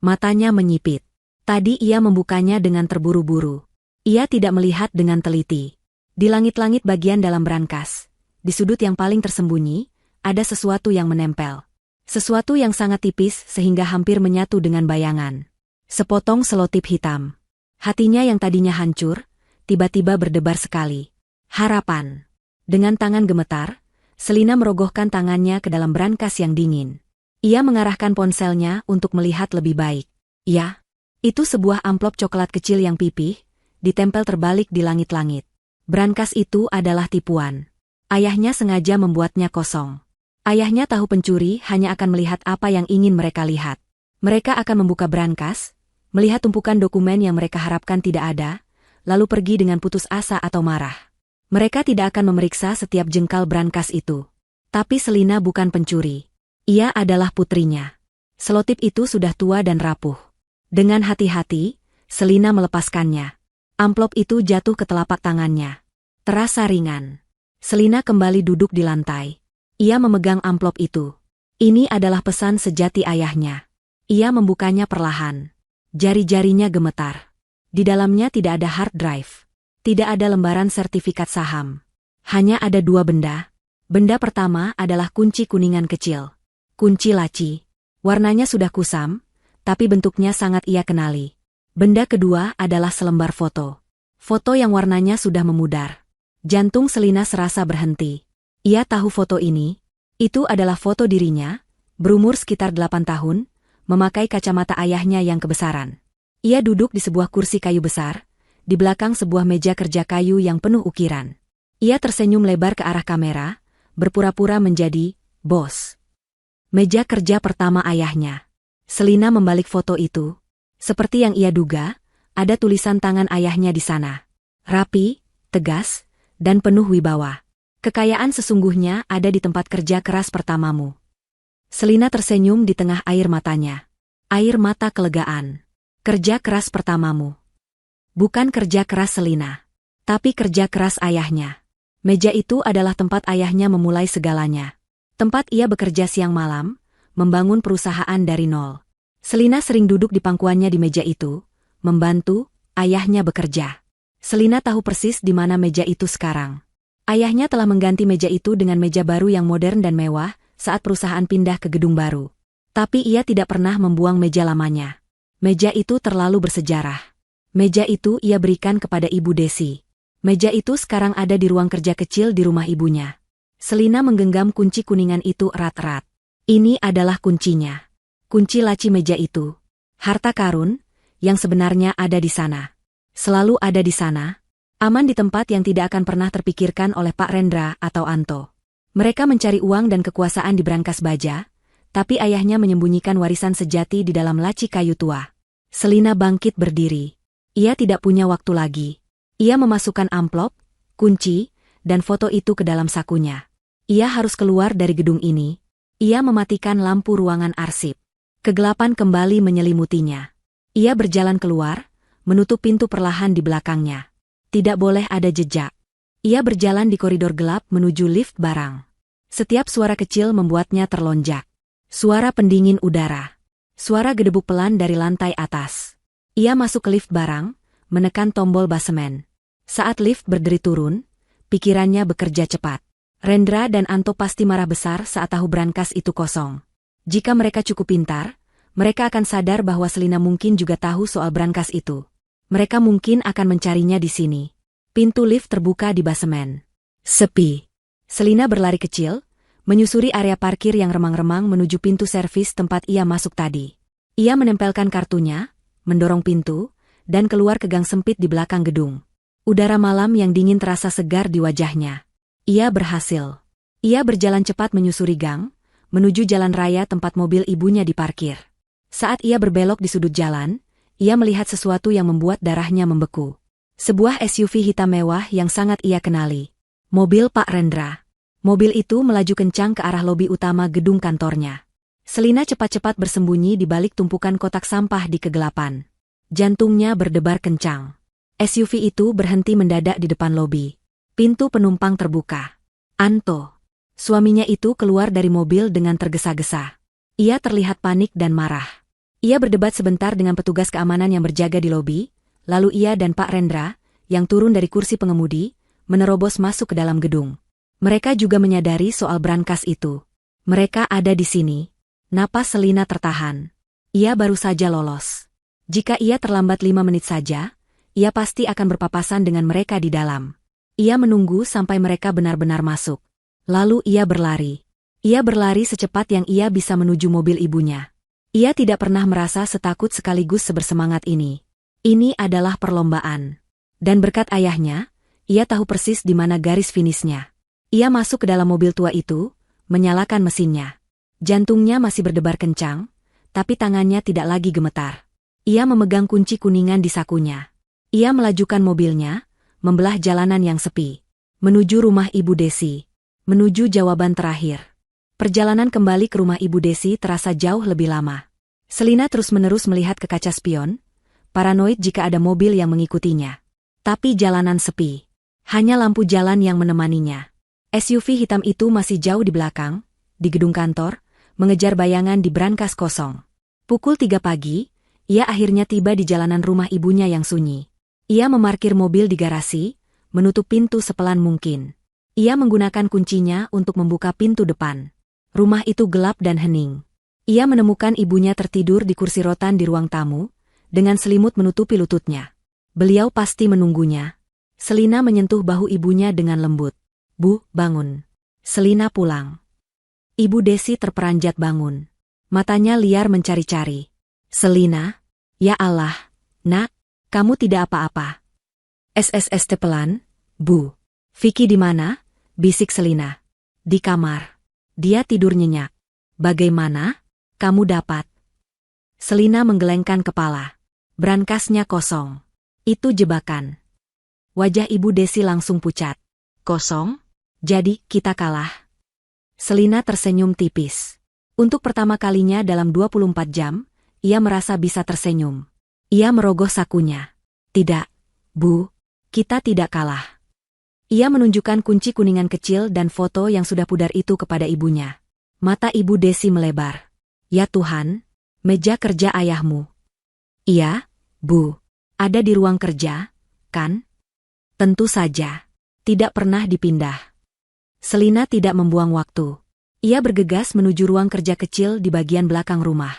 Matanya menyipit. Tadi ia membukanya dengan terburu-buru. Ia tidak melihat dengan teliti. Di langit-langit bagian dalam brankas, di sudut yang paling tersembunyi, ada sesuatu yang menempel. Sesuatu yang sangat tipis sehingga hampir menyatu dengan bayangan. Sepotong selotip hitam. Hatinya yang tadinya hancur, tiba-tiba berdebar sekali. Harapan. Dengan tangan gemetar, Selina merogohkan tangannya ke dalam brankas yang dingin. Ia mengarahkan ponselnya untuk melihat lebih baik. Ya, itu sebuah amplop coklat kecil yang pipih, ditempel terbalik di langit-langit. Brankas itu adalah tipuan. Ayahnya sengaja membuatnya kosong. Ayahnya tahu pencuri hanya akan melihat apa yang ingin mereka lihat. Mereka akan membuka brankas, melihat tumpukan dokumen yang mereka harapkan tidak ada, lalu pergi dengan putus asa atau marah. Mereka tidak akan memeriksa setiap jengkal brankas itu. Tapi Selina bukan pencuri. Ia adalah putrinya. Selotip itu sudah tua dan rapuh. Dengan hati-hati, Selina melepaskannya. Amplop itu jatuh ke telapak tangannya. Terasa ringan. Selina kembali duduk di lantai. Ia memegang amplop itu. Ini adalah pesan sejati ayahnya. Ia membukanya perlahan. Jari-jarinya gemetar. Di dalamnya tidak ada hard drive. Tidak ada lembaran sertifikat saham. Hanya ada dua benda. Benda pertama adalah kunci kuningan kecil. Kunci laci. Warnanya sudah kusam, tapi bentuknya sangat ia kenali. Benda kedua adalah selembar foto. Foto yang warnanya sudah memudar. Jantung Selina serasa berhenti. Ia tahu foto ini. Itu adalah foto dirinya, berumur sekitar 8 tahun, memakai kacamata ayahnya yang kebesaran. Ia duduk di sebuah kursi kayu besar, di belakang sebuah meja kerja kayu yang penuh ukiran. Ia tersenyum lebar ke arah kamera, berpura-pura menjadi bos. Meja kerja pertama ayahnya. Selina membalik foto itu. Seperti yang ia duga, ada tulisan tangan ayahnya di sana. Rapi, tegas, dan penuh wibawa. Kekayaan sesungguhnya ada di tempat kerja keras pertamamu. Selina tersenyum di tengah air matanya. Air mata kelegaan. Kerja keras pertamamu. Bukan kerja keras Selina, tapi kerja keras ayahnya. Meja itu adalah tempat ayahnya memulai segalanya. Tempat ia bekerja siang malam, membangun perusahaan dari nol. Selina sering duduk di pangkuannya di meja itu, membantu ayahnya bekerja. Selina tahu persis di mana meja itu sekarang. Ayahnya telah mengganti meja itu dengan meja baru yang modern dan mewah saat perusahaan pindah ke gedung baru. Tapi ia tidak pernah membuang meja lamanya. Meja itu terlalu bersejarah. Meja itu ia berikan kepada Ibu Desi. Meja itu sekarang ada di ruang kerja kecil di rumah ibunya. Selina menggenggam kunci kuningan itu erat-erat. Ini adalah kuncinya. Kunci laci meja itu. Harta karun, yang sebenarnya ada di sana. Selalu ada di sana. Aman di tempat yang tidak akan pernah terpikirkan oleh Pak Rendra atau Anto. Mereka mencari uang dan kekuasaan di brankas baja, tapi ayahnya menyembunyikan warisan sejati di dalam laci kayu tua. Selina bangkit berdiri. Ia tidak punya waktu lagi. Ia memasukkan amplop, kunci, dan foto itu ke dalam sakunya. Ia harus keluar dari gedung ini. Ia mematikan lampu ruangan arsip. Kegelapan kembali menyelimutinya. Ia berjalan keluar, menutup pintu perlahan di belakangnya. Tidak boleh ada jejak. Ia berjalan di koridor gelap menuju lift barang. Setiap suara kecil membuatnya terlonjak. Suara pendingin udara. Suara gedebuk pelan dari lantai atas. Ia masuk ke lift barang, menekan tombol basemen. Saat lift berdiri turun, pikirannya bekerja cepat. Rendra dan Anto pasti marah besar saat tahu brankas itu kosong. Jika mereka cukup pintar, mereka akan sadar bahwa Selina mungkin juga tahu soal brankas itu. Mereka mungkin akan mencarinya di sini. Pintu lift terbuka di basemen. Sepi. Selina berlari kecil, menyusuri area parkir yang remang-remang menuju pintu servis tempat ia masuk tadi. Ia menempelkan kartunya, mendorong pintu, dan keluar ke gang sempit di belakang gedung. Udara malam yang dingin terasa segar di wajahnya. Ia berhasil. Ia berjalan cepat menyusuri gang, menuju jalan raya tempat mobil ibunya diparkir. Saat ia berbelok di sudut jalan, ia melihat sesuatu yang membuat darahnya membeku. Sebuah SUV hitam mewah yang sangat ia kenali. Mobil Pak Rendra. Mobil itu melaju kencang ke arah lobi utama gedung kantornya. Selina cepat-cepat bersembunyi di balik tumpukan kotak sampah di kegelapan. Jantungnya berdebar kencang. SUV itu berhenti mendadak di depan lobi. Pintu penumpang terbuka. Anto. Suaminya itu keluar dari mobil dengan tergesa-gesa. Ia terlihat panik dan marah. Ia berdebat sebentar dengan petugas keamanan yang berjaga di lobi, lalu ia dan Pak Rendra, yang turun dari kursi pengemudi, menerobos masuk ke dalam gedung. Mereka juga menyadari soal brankas itu. Mereka ada di sini. Napas Selina tertahan. Ia baru saja lolos. Jika ia terlambat 5 menit saja, ia pasti akan berpapasan dengan mereka di dalam. Ia menunggu sampai mereka benar-benar masuk. Lalu ia berlari. Ia berlari secepat yang ia bisa menuju mobil ibunya. Ia tidak pernah merasa setakut sekaligus sebersemangat ini. Ini adalah perlombaan. Dan berkat ayahnya, ia tahu persis di mana garis finishnya. Ia masuk ke dalam mobil tua itu, menyalakan mesinnya. Jantungnya masih berdebar kencang, tapi tangannya tidak lagi gemetar. Ia memegang kunci kuningan di sakunya. Ia melajukan mobilnya, membelah jalanan yang sepi. Menuju rumah Ibu Desi. Menuju jawaban terakhir. Perjalanan kembali ke rumah Ibu Desi terasa jauh lebih lama. Selina terus-menerus melihat ke kaca spion, paranoid jika ada mobil yang mengikutinya. Tapi jalanan sepi. Hanya lampu jalan yang menemaninya. SUV hitam itu masih jauh di belakang, di gedung kantor, mengejar bayangan di brankas kosong. Pukul 3 pagi, ia akhirnya tiba di jalanan rumah ibunya yang sunyi. Ia memarkir mobil di garasi, menutup pintu sepelan mungkin. Ia menggunakan kuncinya untuk membuka pintu depan. Rumah itu gelap dan hening. Ia menemukan ibunya tertidur di kursi rotan di ruang tamu, dengan selimut menutupi lututnya. Beliau pasti menunggunya. Selina menyentuh bahu ibunya dengan lembut. Bu, bangun. Selina pulang. Ibu Desi terperanjat bangun. Matanya liar mencari-cari. Selina, ya Allah, nak, kamu tidak apa-apa. SSST pelan, Bu. Vicky di mana? Bisik Selina. Di kamar. Dia tidur nyenyak. Bagaimana? Kamu dapat? Selina menggelengkan kepala. Brankasnya kosong. Itu jebakan. Wajah Ibu Desi langsung pucat. Kosong? Jadi kita kalah. Selina tersenyum tipis. Untuk pertama kalinya dalam 24 jam, ia merasa bisa tersenyum. Ia merogoh sakunya. Tidak, Bu, kita tidak kalah. Ia menunjukkan kunci kuningan kecil dan foto yang sudah pudar itu kepada ibunya. Mata Ibu Desi melebar. Ya Tuhan, meja kerja ayahmu. Iya, Bu. Ada di ruang kerja, kan? Tentu saja. Tidak pernah dipindah. Selina tidak membuang waktu. Ia bergegas menuju ruang kerja kecil di bagian belakang rumah.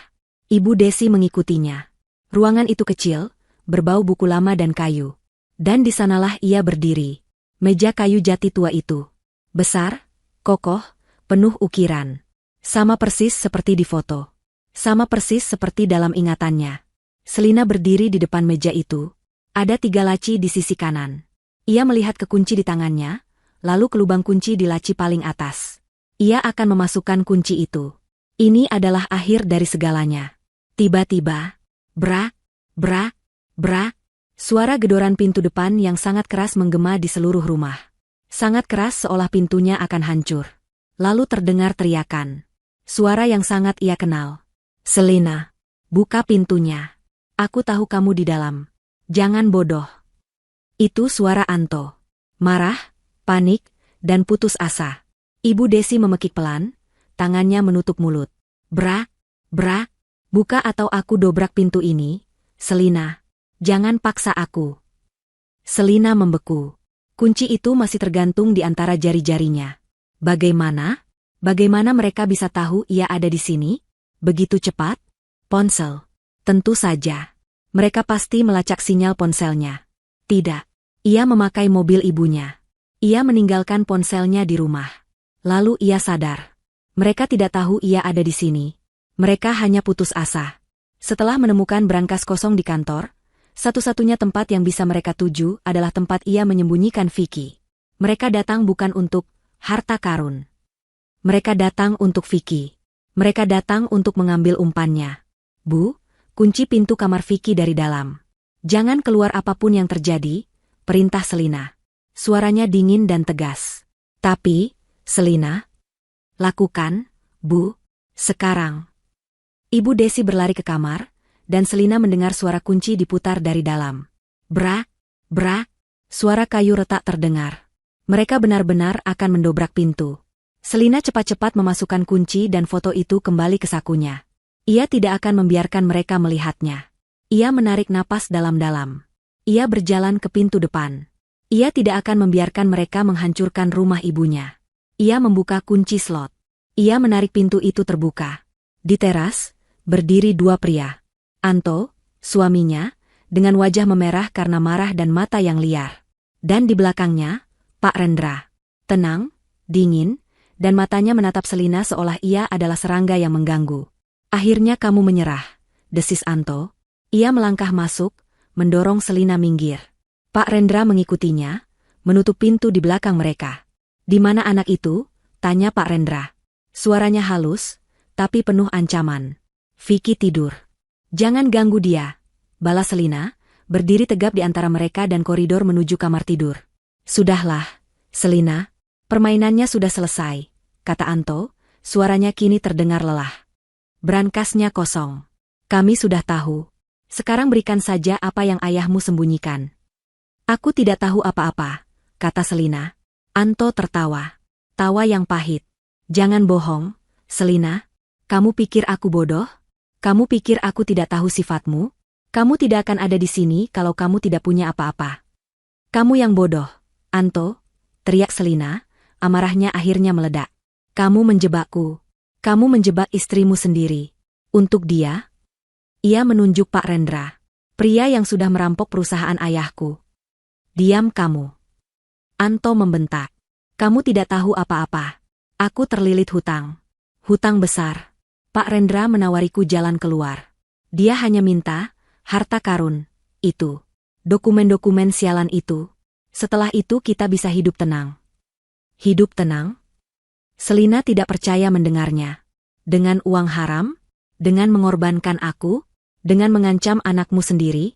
Ibu Desi mengikutinya. Ruangan itu kecil, berbau buku lama dan kayu. Dan di sanalah ia berdiri. Meja kayu jati tua itu. Besar, kokoh, penuh ukiran. Sama persis seperti di foto. Sama persis seperti dalam ingatannya. Selina berdiri di depan meja itu. Ada 3 laci di sisi kanan. Ia melihat ke kunci di tangannya, lalu ke lubang kunci di laci paling atas. Ia akan memasukkan kunci itu. Ini adalah akhir dari segalanya. Tiba-tiba, brak, brak, brak, suara gedoran pintu depan yang sangat keras menggema di seluruh rumah. Sangat keras seolah pintunya akan hancur. Lalu terdengar teriakan. Suara yang sangat ia kenal. Selina, buka pintunya. Aku tahu kamu di dalam. Jangan bodoh. Itu suara Anto. Marah, panik, dan putus asa. Ibu Desi memekik pelan, tangannya menutup mulut. Brak, brak, buka atau aku dobrak pintu ini. Selina, jangan paksa aku. Selina membeku. Kunci itu masih tergantung di antara jari-jarinya. Bagaimana? Bagaimana mereka bisa tahu ia ada di sini? Begitu cepat? Ponsel. Tentu saja. Mereka pasti melacak sinyal ponselnya. Tidak. Ia memakai mobil ibunya. Ia meninggalkan ponselnya di rumah. Lalu ia sadar. Mereka tidak tahu ia ada di sini. Mereka hanya putus asa. Setelah menemukan brankas kosong di kantor, satu-satunya tempat yang bisa mereka tuju adalah tempat ia menyembunyikan Vicky. Mereka datang bukan untuk harta karun. Mereka datang untuk Vicky. Mereka datang untuk mengambil umpannya. Bu, kunci pintu kamar Vicky dari dalam. Jangan keluar apapun yang terjadi, perintah Selina. Suaranya dingin dan tegas. Tapi, Selina, lakukan, Bu, sekarang. Ibu Desi berlari ke kamar, dan Selina mendengar suara kunci diputar dari dalam. Brak, brak, suara kayu retak terdengar. Mereka benar-benar akan mendobrak pintu. Selina cepat-cepat memasukkan kunci dan foto itu kembali ke sakunya. Ia tidak akan membiarkan mereka melihatnya. Ia menarik napas dalam-dalam. Ia berjalan ke pintu depan. Ia tidak akan membiarkan mereka menghancurkan rumah ibunya. Ia membuka kunci slot. Ia menarik pintu itu terbuka. Di teras, berdiri 2 pria. Anto, suaminya, dengan wajah memerah karena marah dan mata yang liar. Dan di belakangnya, Pak Rendra. Tenang, dingin, dan matanya menatap Selina seolah ia adalah serangga yang mengganggu. Akhirnya kamu menyerah, desis Anto. Ia melangkah masuk, mendorong Selina minggir. Pak Rendra mengikutinya, menutup pintu di belakang mereka. Di mana anak itu? Tanya Pak Rendra. Suaranya halus, tapi penuh ancaman. Vicky tidur. Jangan ganggu dia, balas Selina, berdiri tegap di antara mereka dan koridor menuju kamar tidur. Sudahlah, Selina. Permainannya sudah selesai, kata Anto, suaranya kini terdengar lelah. Brankasnya kosong. Kami sudah tahu. Sekarang berikan saja apa yang ayahmu sembunyikan. Aku tidak tahu apa-apa, kata Selina. Anto tertawa. Tawa yang pahit. Jangan bohong, Selina. Kamu pikir aku bodoh? Kamu pikir aku tidak tahu sifatmu? Kamu tidak akan ada di sini kalau kamu tidak punya apa-apa. Kamu yang bodoh, Anto, teriak Selina. Amarahnya akhirnya meledak. Kamu menjebakku. Kamu menjebak istrimu sendiri. Untuk dia? Ia menunjuk Pak Rendra. Pria yang sudah merampok perusahaan ayahku. Diam kamu. Anto membentak. Kamu tidak tahu apa-apa. Aku terlilit hutang. Hutang besar. Pak Rendra menawariku jalan keluar. Dia hanya minta harta karun. Itu. Dokumen-dokumen sialan itu. Setelah itu kita bisa hidup tenang. Hidup tenang? Selina tidak percaya mendengarnya. Dengan uang haram? Dengan mengorbankan aku? Dengan mengancam anakmu sendiri?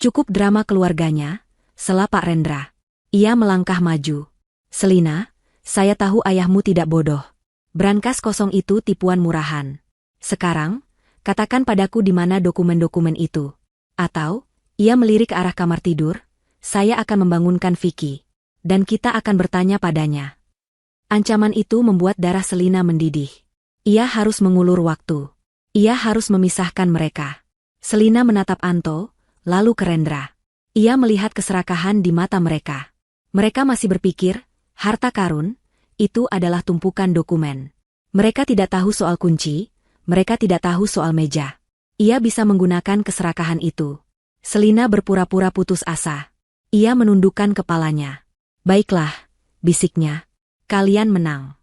Cukup drama keluarganya, sela Pak Rendra. Ia melangkah maju. Selina, saya tahu ayahmu tidak bodoh. Brankas kosong itu tipuan murahan. Sekarang, katakan padaku di mana dokumen-dokumen itu. Atau, ia melirik ke arah kamar tidur, saya akan membangunkan Vicky. Dan kita akan bertanya padanya. Ancaman itu membuat darah Selina mendidih. Ia harus mengulur waktu. Ia harus memisahkan mereka. Selina menatap Anto, lalu ke Rendra. Ia melihat keserakahan di mata mereka. Mereka masih berpikir, harta karun, itu adalah tumpukan dokumen. Mereka tidak tahu soal kunci, mereka tidak tahu soal meja. Ia bisa menggunakan keserakahan itu. Selina berpura-pura putus asa. Ia menundukkan kepalanya. Baiklah, bisiknya. Kalian menang.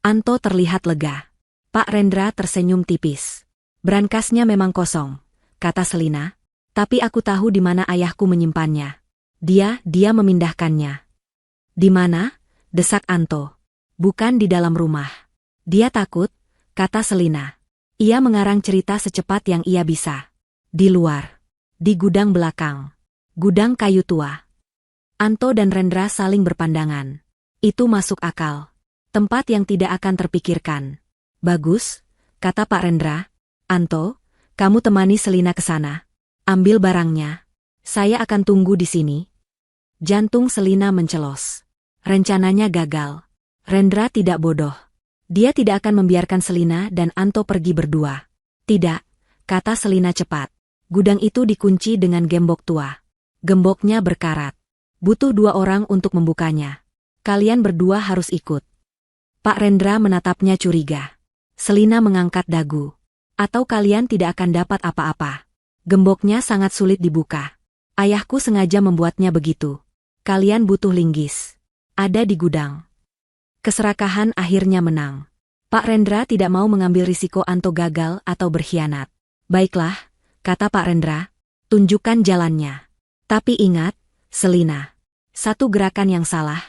Anto terlihat lega. Pak Rendra tersenyum tipis. Brankasnya memang kosong, kata Selina. Tapi aku tahu di mana ayahku menyimpannya. Dia memindahkannya. Di mana? Desak Anto. Bukan di dalam rumah. Dia takut, kata Selina. Ia mengarang cerita secepat yang ia bisa. Di luar. Di gudang belakang. Gudang kayu tua. Anto dan Rendra saling berpandangan. Itu masuk akal. Tempat yang tidak akan terpikirkan. Bagus, kata Pak Rendra. Anto, kamu temani Selina ke sana. Ambil barangnya. Saya akan tunggu di sini. Jantung Selina mencelos. Rencananya gagal. Rendra tidak bodoh. Dia tidak akan membiarkan Selina dan Anto pergi berdua. Tidak, kata Selina cepat. Gudang itu dikunci dengan gembok tua. Gemboknya berkarat. Butuh 2 orang untuk membukanya. Kalian berdua harus ikut. Pak Rendra menatapnya curiga. Selina mengangkat dagu. Atau kalian tidak akan dapat apa-apa. Gemboknya sangat sulit dibuka. Ayahku sengaja membuatnya begitu. Kalian butuh linggis. Ada di gudang. Keserakahan akhirnya menang. Pak Rendra tidak mau mengambil risiko Anto gagal atau berkhianat. Baiklah, kata Pak Rendra. Tunjukkan jalannya. Tapi ingat, Selina. Satu gerakan yang salah.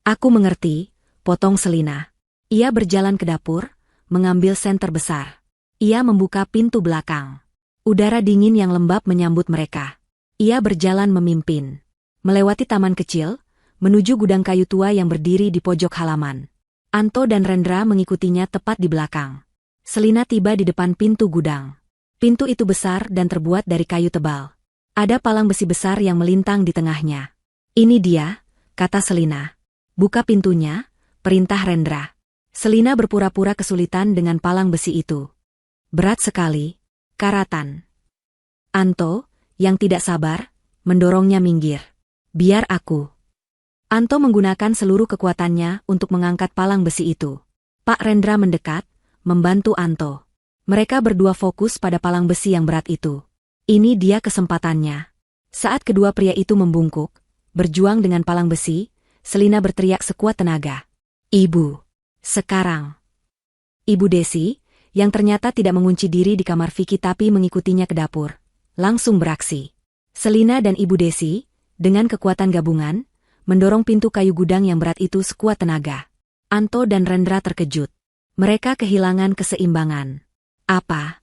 Aku mengerti, potong Selina. Ia berjalan ke dapur, mengambil sen terbesar. Ia membuka pintu belakang. Udara dingin yang lembab menyambut mereka. Ia berjalan memimpin. Melewati taman kecil, menuju gudang kayu tua yang berdiri di pojok halaman. Anto dan Rendra mengikutinya tepat di belakang. Selina tiba di depan pintu gudang. Pintu itu besar dan terbuat dari kayu tebal. Ada palang besi besar yang melintang di tengahnya. Ini dia, kata Selina. Buka pintunya, perintah Rendra. Selina berpura-pura kesulitan dengan palang besi itu. Berat sekali, karatan. Anto, yang tidak sabar, mendorongnya minggir. Biar aku. Anto menggunakan seluruh kekuatannya untuk mengangkat palang besi itu. Pak Rendra mendekat, membantu Anto. Mereka berdua fokus pada palang besi yang berat itu. Ini dia kesempatannya. Saat kedua pria itu membungkuk, berjuang dengan palang besi, Selina berteriak sekuat tenaga. Ibu. Sekarang. Ibu Desi, yang ternyata tidak mengunci diri di kamar Vicky tapi mengikutinya ke dapur, langsung beraksi. Selina dan Ibu Desi, dengan kekuatan gabungan, mendorong pintu kayu gudang yang berat itu sekuat tenaga. Anto dan Rendra terkejut. Mereka kehilangan keseimbangan. Apa?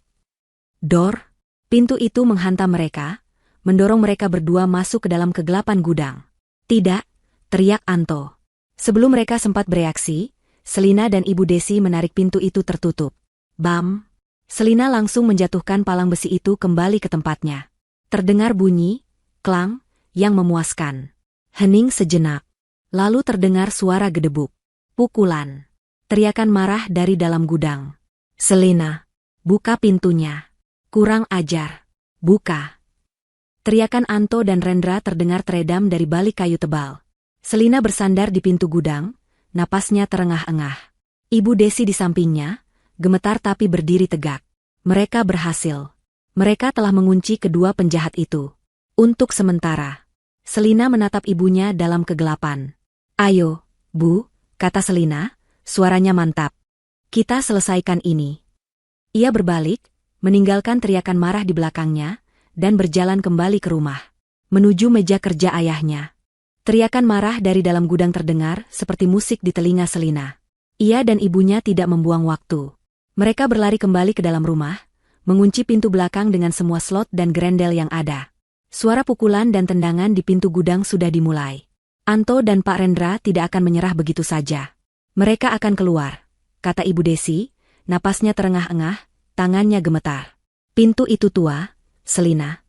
Dor? Pintu itu menghantam mereka, mendorong mereka berdua masuk ke dalam kegelapan gudang. Tidak, teriak Anto. Sebelum mereka sempat bereaksi, Selina dan Ibu Desi menarik pintu itu tertutup. Bam! Selina langsung menjatuhkan palang besi itu kembali ke tempatnya. Terdengar bunyi, klang, yang memuaskan. Hening sejenak. Lalu terdengar suara gedebuk. Pukulan. Teriakan marah dari dalam gudang. Selina, buka pintunya. Kurang ajar. Buka. Teriakan Anto dan Rendra terdengar teredam dari balik kayu tebal. Selina bersandar di pintu gudang, napasnya terengah-engah. Ibu Desi di sampingnya, gemetar tapi berdiri tegak. Mereka berhasil. Mereka telah mengunci kedua penjahat itu. Untuk sementara. Selina menatap ibunya dalam kegelapan. Ayo, Bu, kata Selina, suaranya mantap. Kita selesaikan ini. Ia berbalik, meninggalkan teriakan marah di belakangnya, dan berjalan kembali ke rumah. Menuju meja kerja ayahnya. Teriakan marah dari dalam gudang terdengar seperti musik di telinga Selina. Ia dan ibunya tidak membuang waktu. Mereka berlari kembali ke dalam rumah, mengunci pintu belakang dengan semua slot dan grendel yang ada. Suara pukulan dan tendangan di pintu gudang sudah dimulai. Anto dan Pak Rendra tidak akan menyerah begitu saja. Mereka akan keluar, kata Ibu Desi, napasnya terengah-engah, tangannya gemetar. Pintu itu tua, Selina.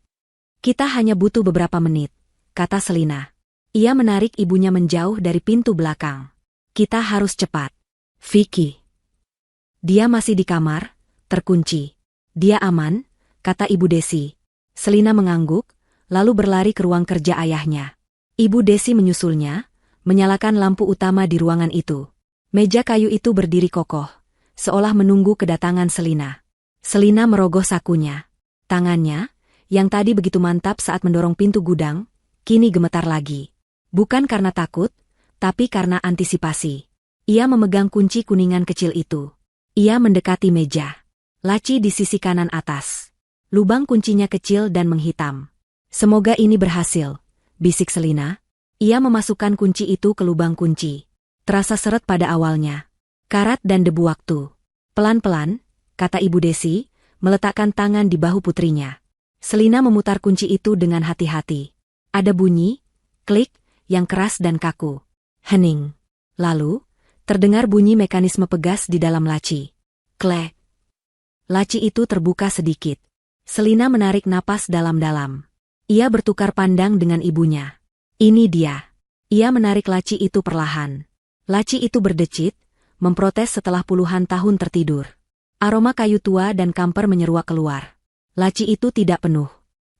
Kita hanya butuh beberapa menit, kata Selina. Ia menarik ibunya menjauh dari pintu belakang. Kita harus cepat. Vicky. Dia masih di kamar, terkunci. Dia aman, kata Ibu Desi. Selina mengangguk, lalu berlari ke ruang kerja ayahnya. Ibu Desi menyusulnya, menyalakan lampu utama di ruangan itu. Meja kayu itu berdiri kokoh, seolah menunggu kedatangan Selina. Selina merogoh sakunya. Tangannya, yang tadi begitu mantap saat mendorong pintu gudang, kini gemetar lagi. Bukan karena takut, tapi karena antisipasi. Ia memegang kunci kuningan kecil itu. Ia mendekati meja. Laci di sisi kanan atas. Lubang kuncinya kecil dan menghitam. Semoga ini berhasil, bisik Selina. Ia memasukkan kunci itu ke lubang kunci. Terasa seret pada awalnya. Karat dan debu waktu. Pelan-pelan, kata Ibu Desi, meletakkan tangan di bahu putrinya. Selina memutar kunci itu dengan hati-hati. Ada bunyi, klik, yang keras dan kaku. Hening. Lalu, terdengar bunyi mekanisme pegas di dalam laci. Klek. Laci itu terbuka sedikit. Selina menarik napas dalam-dalam. Ia bertukar pandang dengan ibunya. Ini dia. Ia menarik laci itu perlahan. Laci itu berdecit, memprotes setelah puluhan tahun tertidur. Aroma kayu tua dan kamper menyeruak keluar. Laci itu tidak penuh.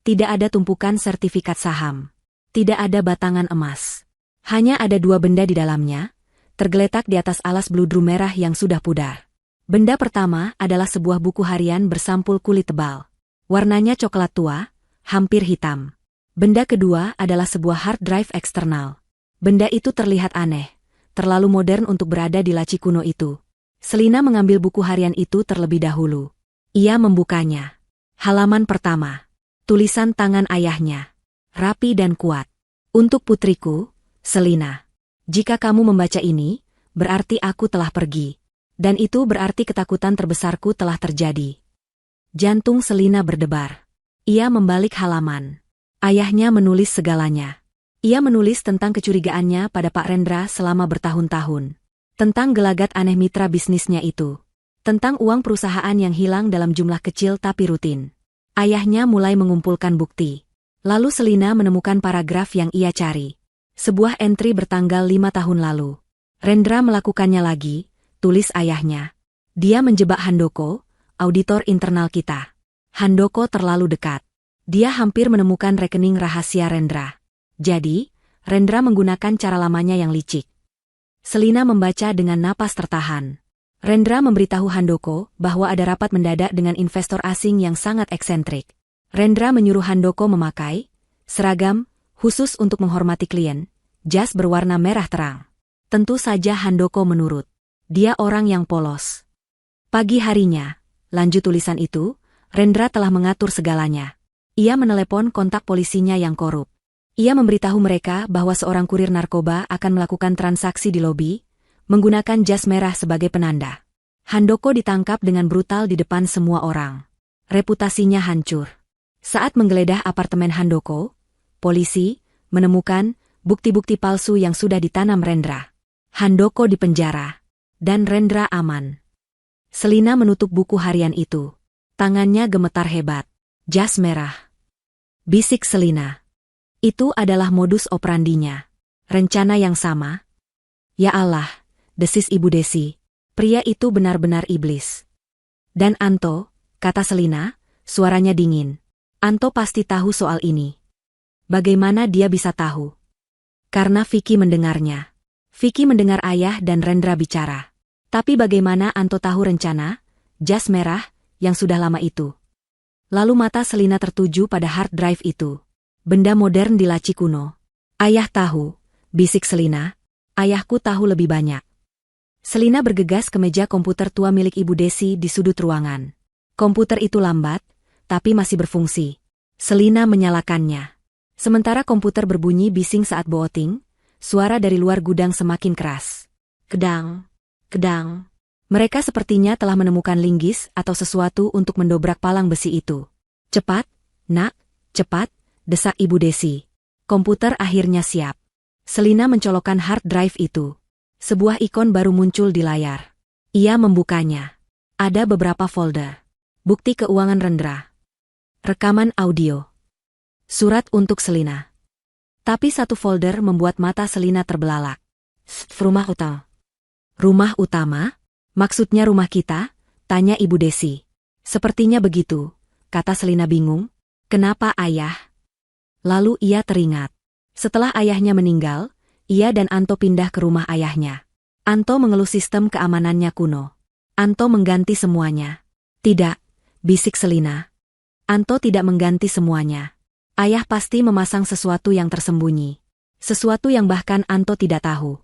Tidak ada tumpukan sertifikat saham. Tidak ada batangan emas. Hanya ada dua benda di dalamnya, tergeletak di atas alas bludru merah yang sudah pudar. Benda pertama adalah sebuah buku harian bersampul kulit tebal. Warnanya coklat tua, hampir hitam. Benda kedua adalah sebuah hard drive eksternal. Benda itu terlihat aneh, terlalu modern untuk berada di laci kuno itu. Selina mengambil buku harian itu terlebih dahulu. Ia membukanya. Halaman pertama. Tulisan tangan ayahnya. Rapi dan kuat. Untuk putriku, Selina. Jika kamu membaca ini, berarti aku telah pergi. Dan itu berarti ketakutan terbesarku telah terjadi. Jantung Selina berdebar. Ia membalik halaman. Ayahnya menulis segalanya. Ia menulis tentang kecurigaannya pada Pak Rendra selama bertahun-tahun. Tentang gelagat aneh mitra bisnisnya itu. Tentang uang perusahaan yang hilang dalam jumlah kecil tapi rutin. Ayahnya mulai mengumpulkan bukti. Lalu Selina menemukan paragraf yang ia cari. Sebuah entry bertanggal 5 tahun lalu. Rendra melakukannya lagi, tulis ayahnya. Dia menjebak Handoko, auditor internal kita. Handoko terlalu dekat. Dia hampir menemukan rekening rahasia Rendra. Jadi, Rendra menggunakan cara lamanya yang licik. Selina membaca dengan napas tertahan. Rendra memberitahu Handoko bahwa ada rapat mendadak dengan investor asing yang sangat eksentrik. Rendra menyuruh Handoko memakai seragam khusus untuk menghormati klien, jas berwarna merah terang. Tentu saja Handoko menurut. Dia orang yang polos. Pagi harinya, lanjut tulisan itu, Rendra telah mengatur segalanya. Ia menelepon kontak polisinya yang korup. Ia memberitahu mereka bahwa seorang kurir narkoba akan melakukan transaksi di lobi, menggunakan jas merah sebagai penanda. Handoko ditangkap dengan brutal di depan semua orang. Reputasinya hancur. Saat menggeledah apartemen Handoko, polisi menemukan bukti-bukti palsu yang sudah ditanam Rendra. Handoko dipenjara, dan Rendra aman. Selina menutup buku harian itu. Tangannya gemetar hebat. Jas merah. Bisik Selina. Itu adalah modus operandinya. Rencana yang sama. Ya Allah, desis Ibu Desi. Pria itu benar-benar iblis. Dan Anto, kata Selina, suaranya dingin. Anto pasti tahu soal ini. Bagaimana dia bisa tahu? Karena Vicky mendengarnya. Vicky mendengar ayah dan Rendra bicara. Tapi bagaimana Anto tahu rencana, jas merah, yang sudah lama itu? Lalu mata Selina tertuju pada hard drive itu. Benda modern di laci kuno. Ayah tahu, bisik Selina. Ayahku tahu lebih banyak. Selina bergegas ke meja komputer tua milik Ibu Desi di sudut ruangan. Komputer itu lambat, tapi masih berfungsi. Selina menyalakannya. Sementara komputer berbunyi bising saat booting, suara dari luar gudang semakin keras. Kedang, kedang. Mereka sepertinya telah menemukan linggis atau sesuatu untuk mendobrak palang besi itu. Cepat, nak, cepat. Desak Ibu Desi. Komputer akhirnya siap. Selina mencolokkan hard drive itu. Sebuah ikon baru muncul di layar. Ia membukanya. Ada beberapa folder. Bukti keuangan Rendra. Rekaman audio. Surat untuk Selina. Tapi satu folder membuat mata Selina terbelalak. Rumah utama. Rumah utama? Maksudnya rumah kita? Tanya Ibu Desi. Sepertinya begitu, kata Selina bingung. Kenapa ayah? Lalu ia teringat. Setelah ayahnya meninggal, ia dan Anto pindah ke rumah ayahnya. Anto mengeluh sistem keamanannya kuno. Anto mengganti semuanya. Tidak, bisik Selina. Anto tidak mengganti semuanya. Ayah pasti memasang sesuatu yang tersembunyi. Sesuatu yang bahkan Anto tidak tahu.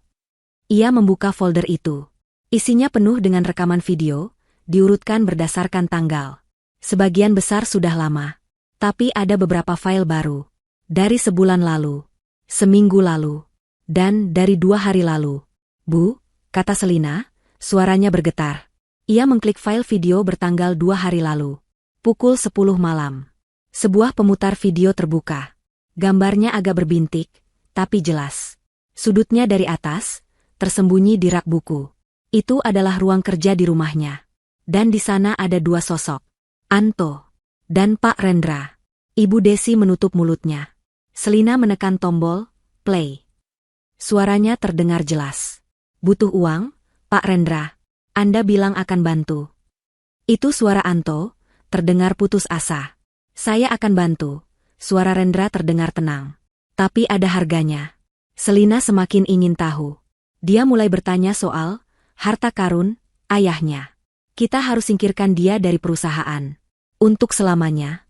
Ia membuka folder itu. Isinya penuh dengan rekaman video, diurutkan berdasarkan tanggal. Sebagian besar sudah lama. Tapi ada beberapa file baru. Dari sebulan lalu, seminggu lalu, dan dari 2 hari lalu. Bu, kata Selina, suaranya bergetar. Ia mengklik file video bertanggal 2 hari lalu. Pukul 10 malam. Sebuah pemutar video terbuka. Gambarnya agak berbintik, tapi jelas. Sudutnya dari atas, tersembunyi di rak buku. Itu adalah ruang kerja di rumahnya. Dan di sana ada 2 sosok. Anto dan Pak Rendra. Ibu Desi menutup mulutnya. Selina menekan tombol play. Suaranya terdengar jelas. Butuh uang, Pak Rendra? Anda bilang akan bantu. Itu suara Anto, terdengar putus asa. Saya akan bantu. Suara Rendra terdengar tenang. Tapi ada harganya. Selina semakin ingin tahu. Dia mulai bertanya soal harta karun ayahnya. Kita harus singkirkan dia dari perusahaan. Untuk selamanya.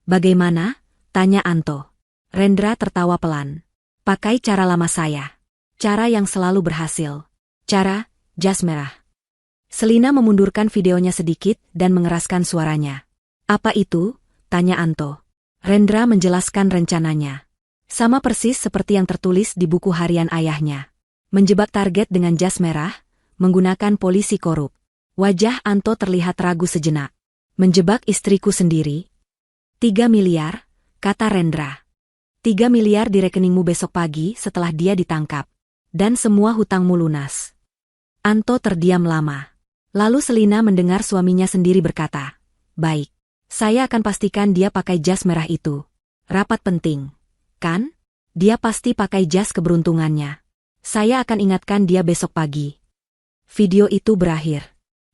Bagaimana? Tanya Anto. Rendra tertawa pelan. Pakai cara lama saya. Cara yang selalu berhasil. Cara jas merah. Selina memundurkan videonya sedikit dan mengeraskan suaranya. Apa itu? Tanya Anto. Rendra menjelaskan rencananya. Sama persis seperti yang tertulis di buku harian ayahnya. Menjebak target dengan jas merah, menggunakan polisi korup. Wajah Anto terlihat ragu sejenak. Menjebak istriku sendiri? 3 miliar, kata Rendra. 3 miliar di rekeningmu besok pagi setelah dia ditangkap. Dan semua hutangmu lunas. Anto terdiam lama. Lalu Selina mendengar suaminya sendiri berkata, baik, saya akan pastikan dia pakai jas merah itu. Rapat penting, kan? Dia pasti pakai jas keberuntungannya. Saya akan ingatkan dia besok pagi. Video itu berakhir.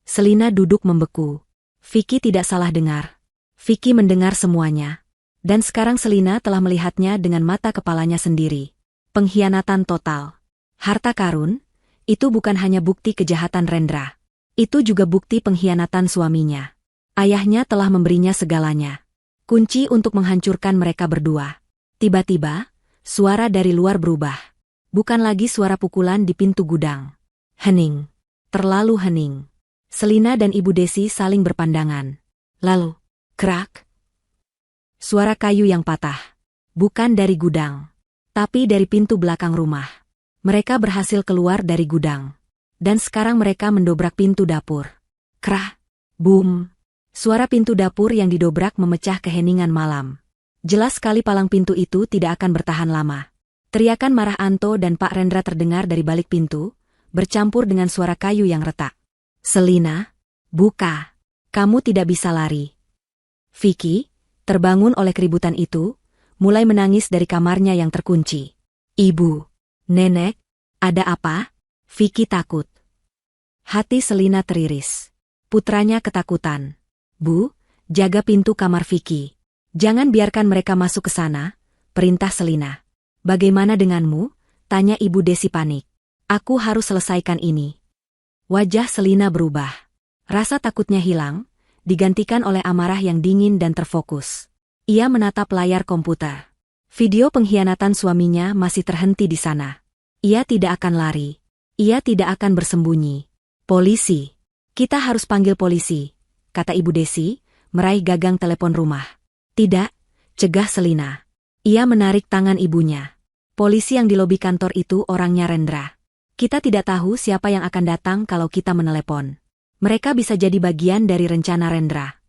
Selina duduk membeku. Vicky tidak salah dengar. Vicky mendengar semuanya. Dan sekarang Selina telah melihatnya dengan mata kepalanya sendiri. Pengkhianatan total. Harta karun, itu bukan hanya bukti kejahatan Rendra. Itu juga bukti pengkhianatan suaminya. Ayahnya telah memberinya segalanya. Kunci untuk menghancurkan mereka berdua. Tiba-tiba, suara dari luar berubah. Bukan lagi suara pukulan di pintu gudang. Hening. Terlalu hening. Selina dan Ibu Desi saling berpandangan. Lalu, krak. Suara kayu yang patah. Bukan dari gudang. Tapi dari pintu belakang rumah. Mereka berhasil keluar dari gudang. Dan sekarang mereka mendobrak pintu dapur. Krah. Boom. Suara pintu dapur yang didobrak memecah keheningan malam. Jelas sekali palang pintu itu tidak akan bertahan lama. Teriakan marah Anto dan Pak Rendra terdengar dari balik pintu, bercampur dengan suara kayu yang retak. Selina, buka. Kamu tidak bisa lari. Vicky, terbangun oleh keributan itu, mulai menangis dari kamarnya yang terkunci. Ibu, nenek, ada apa? Vicky takut. Hati Selina teriris. Putranya ketakutan. Bu, jaga pintu kamar Vicky. Jangan biarkan mereka masuk ke sana, perintah Selina. Bagaimana denganmu? Tanya Ibu Desi panik. Aku harus selesaikan ini. Wajah Selina berubah. Rasa takutnya hilang, digantikan oleh amarah yang dingin dan terfokus. Ia menatap layar komputer. Video pengkhianatan suaminya masih terhenti di sana. Ia tidak akan lari. Ia tidak akan bersembunyi. Polisi. Kita harus panggil polisi, kata Ibu Desi, meraih gagang telepon rumah. Tidak, cegah Selina. Ia menarik tangan ibunya. Polisi yang di lobi kantor itu orangnya Rendra. Kita tidak tahu siapa yang akan datang kalau kita menelepon. Mereka bisa jadi bagian dari rencana Rendra.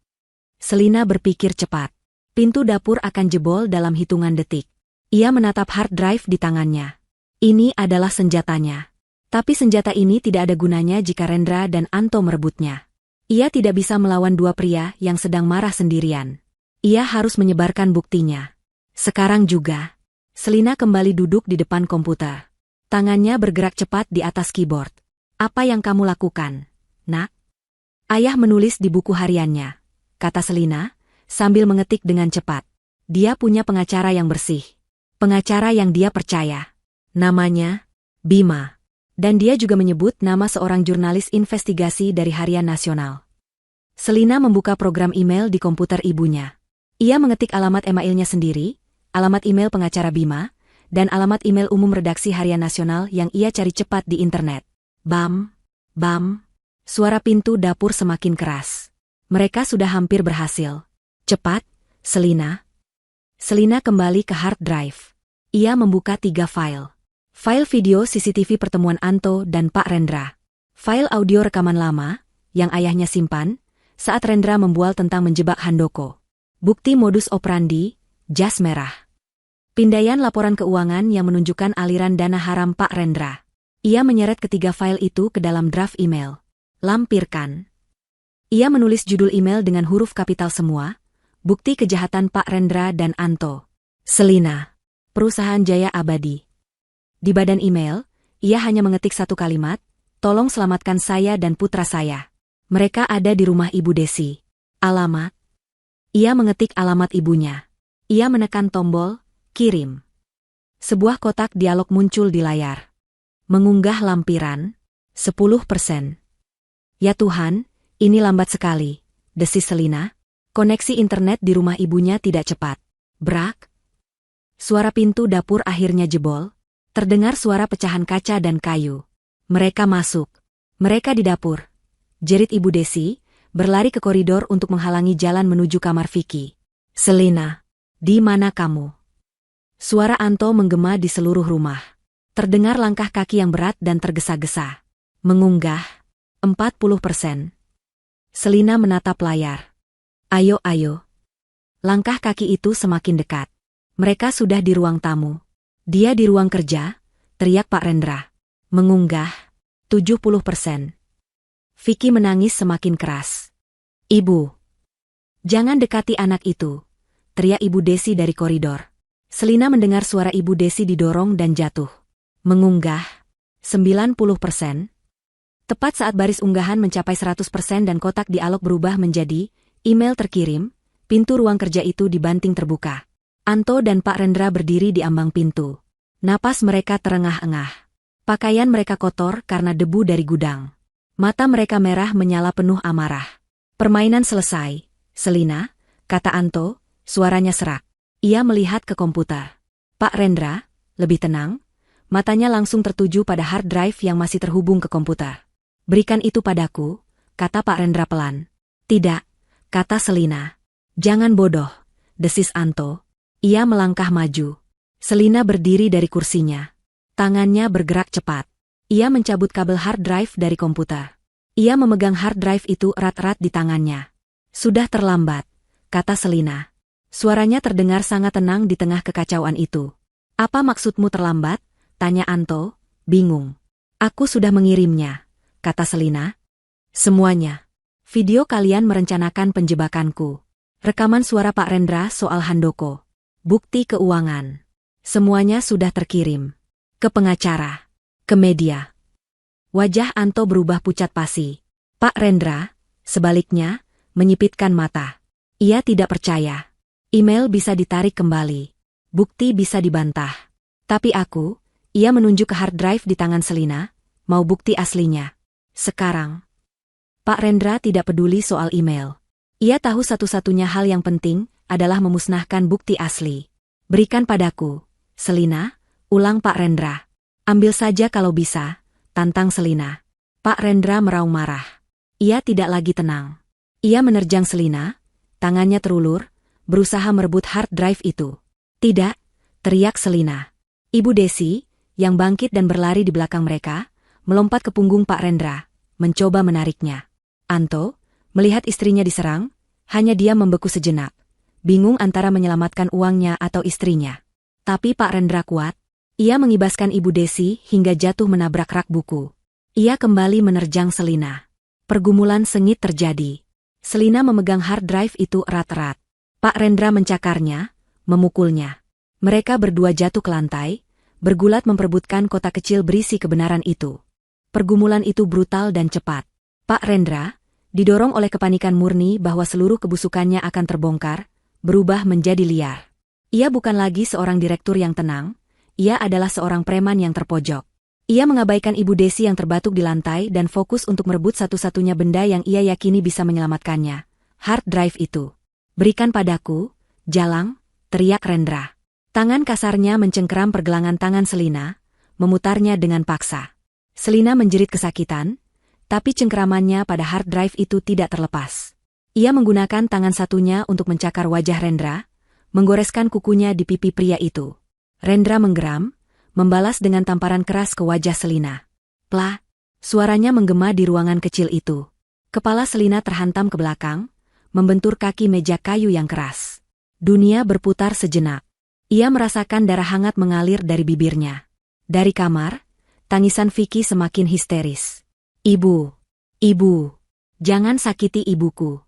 Selina berpikir cepat. Pintu dapur akan jebol dalam hitungan detik. Ia menatap hard drive di tangannya. Ini adalah senjatanya. Tapi senjata ini tidak ada gunanya jika Rendra dan Anto merebutnya. Ia tidak bisa melawan 2 pria yang sedang marah sendirian. Ia harus menyebarkan buktinya. Sekarang juga. Selina kembali duduk di depan komputer. Tangannya bergerak cepat di atas keyboard. Apa yang kamu lakukan, Nak? Ayah menulis di buku hariannya. kata Selina, sambil mengetik dengan cepat. Dia punya pengacara yang bersih. Pengacara yang dia percaya. Namanya Bima. Dan dia juga menyebut nama seorang jurnalis investigasi dari Harian Nasional. Selina membuka program email di komputer ibunya. Ia mengetik alamat emailnya sendiri, alamat email pengacara Bima, dan alamat email umum redaksi Harian Nasional yang ia cari cepat di internet. Bam, bam, suara pintu dapur semakin keras. Mereka sudah hampir berhasil. Cepat, Selina. Selina kembali ke hard drive. Ia membuka 3 file. File video CCTV pertemuan Anto dan Pak Rendra. File audio rekaman lama, yang ayahnya simpan, saat Rendra membual tentang menjebak Handoko. Bukti modus operandi, jas merah. Pindaian laporan keuangan yang menunjukkan aliran dana haram Pak Rendra. Ia menyeret ketiga file itu ke dalam draft email. Lampirkan. Ia menulis judul email dengan huruf kapital semua, bukti kejahatan Pak Rendra dan Anto. Selina. Perusahaan Jaya Abadi. Di badan email, ia hanya mengetik satu kalimat, tolong selamatkan saya dan putra saya. Mereka ada di rumah Ibu Desi. Alamat. Ia mengetik alamat ibunya. Ia menekan tombol, kirim. Sebuah kotak dialog muncul di layar. Mengunggah lampiran, 10%. Ya Tuhan, ini lambat sekali, desis Selina. Koneksi internet di rumah ibunya tidak cepat. Brak. Suara pintu dapur akhirnya jebol. Terdengar suara pecahan kaca dan kayu. Mereka masuk. Mereka di dapur. Jerit Ibu Desi, berlari ke koridor untuk menghalangi jalan menuju kamar Vicky. Selina, di mana kamu? Suara Anto menggema di seluruh rumah. Terdengar langkah kaki yang berat dan tergesa-gesa. Mengunggah, 40%. Selina menatap layar. Ayo, ayo. Langkah kaki itu semakin dekat. Mereka sudah di ruang tamu. Dia di ruang kerja, teriak Pak Rendra. Mengunggah, 70%. Vicky menangis semakin keras. Ibu. Jangan dekati anak itu, teriak Ibu Desi dari koridor. Selina mendengar suara Ibu Desi didorong dan jatuh. Mengunggah, 90%. Tepat saat baris unggahan mencapai 100% dan kotak dialog berubah menjadi email terkirim, pintu ruang kerja itu dibanting terbuka. Anto dan Pak Rendra berdiri di ambang pintu. Napas mereka terengah-engah. Pakaian mereka kotor karena debu dari gudang. Mata mereka merah menyala penuh amarah. Permainan selesai, Selina, kata Anto, suaranya serak. Ia melihat ke komputer. Pak Rendra, lebih tenang, matanya langsung tertuju pada hard drive yang masih terhubung ke komputer. Berikan itu padaku, kata Pak Rendra pelan. Tidak, kata Selina. Jangan bodoh, desis Anto. Ia melangkah maju. Selina berdiri dari kursinya. Tangannya bergerak cepat. Ia mencabut kabel hard drive dari komputer. Ia memegang hard drive itu erat-erat di tangannya. Sudah terlambat, kata Selina. Suaranya terdengar sangat tenang di tengah kekacauan itu. Apa maksudmu terlambat? Tanya Anto, bingung. Aku sudah mengirimnya, kata Selina. Semuanya. Video kalian merencanakan penjebakanku. Rekaman suara Pak Rendra soal Handoko. Bukti keuangan. Semuanya sudah terkirim. Ke pengacara. Ke media. Wajah Anto berubah pucat pasi. Pak Rendra, sebaliknya, menyipitkan mata. Ia tidak percaya. Email bisa ditarik kembali. Bukti bisa dibantah. Tapi aku, ia menunjuk ke hard drive di tangan Selina, mau bukti aslinya. Sekarang. Pak Rendra tidak peduli soal email. Ia tahu satu-satunya hal yang penting adalah memusnahkan bukti asli. Berikan padaku, Selina, ulang Pak Rendra. Ambil saja kalau bisa, tantang Selina. Pak Rendra meraung marah. Ia tidak lagi tenang. Ia menerjang Selina, tangannya terulur, berusaha merebut hard drive itu. Tidak, teriak Selina. Ibu Desi, yang bangkit dan berlari di belakang mereka, melompat ke punggung Pak Rendra, mencoba menariknya. Anto, melihat istrinya diserang, hanya dia membeku sejenak. Bingung antara menyelamatkan uangnya atau istrinya. Tapi Pak Rendra kuat. Ia mengibaskan Ibu Desi hingga jatuh menabrak rak buku. Ia kembali menerjang Selina. Pergumulan sengit terjadi. Selina memegang hard drive itu erat-erat. Pak Rendra mencakarnya, memukulnya. Mereka berdua jatuh ke lantai, bergulat memperebutkan kotak kecil berisi kebenaran itu. Pergumulan itu brutal dan cepat. Pak Rendra, Didorong oleh kepanikan murni bahwa seluruh kebusukannya akan terbongkar, berubah menjadi liar. Ia bukan lagi seorang direktur yang tenang, ia adalah seorang preman yang terpojok. Ia mengabaikan Ibu Desi yang terbatuk di lantai dan fokus untuk merebut satu-satunya benda yang ia yakini bisa menyelamatkannya. Hard drive itu. Berikan padaku, Jalang, teriak Rendra. Tangan kasarnya mencengkeram pergelangan tangan Selina, memutarnya dengan paksa. Selina menjerit kesakitan, tapi cengkeramannya pada hard drive itu tidak terlepas. Ia menggunakan tangan satunya untuk mencakar wajah Rendra, menggoreskan kukunya di pipi pria itu. Rendra menggeram, membalas dengan tamparan keras ke wajah Selina. Plah! Suaranya menggema di ruangan kecil itu. Kepala Selina terhantam ke belakang, membentur kaki meja kayu yang keras. Dunia berputar sejenak. Ia merasakan darah hangat mengalir dari bibirnya. Dari kamar, tangisan Vicky semakin histeris. Ibu! Ibu! Jangan sakiti ibuku.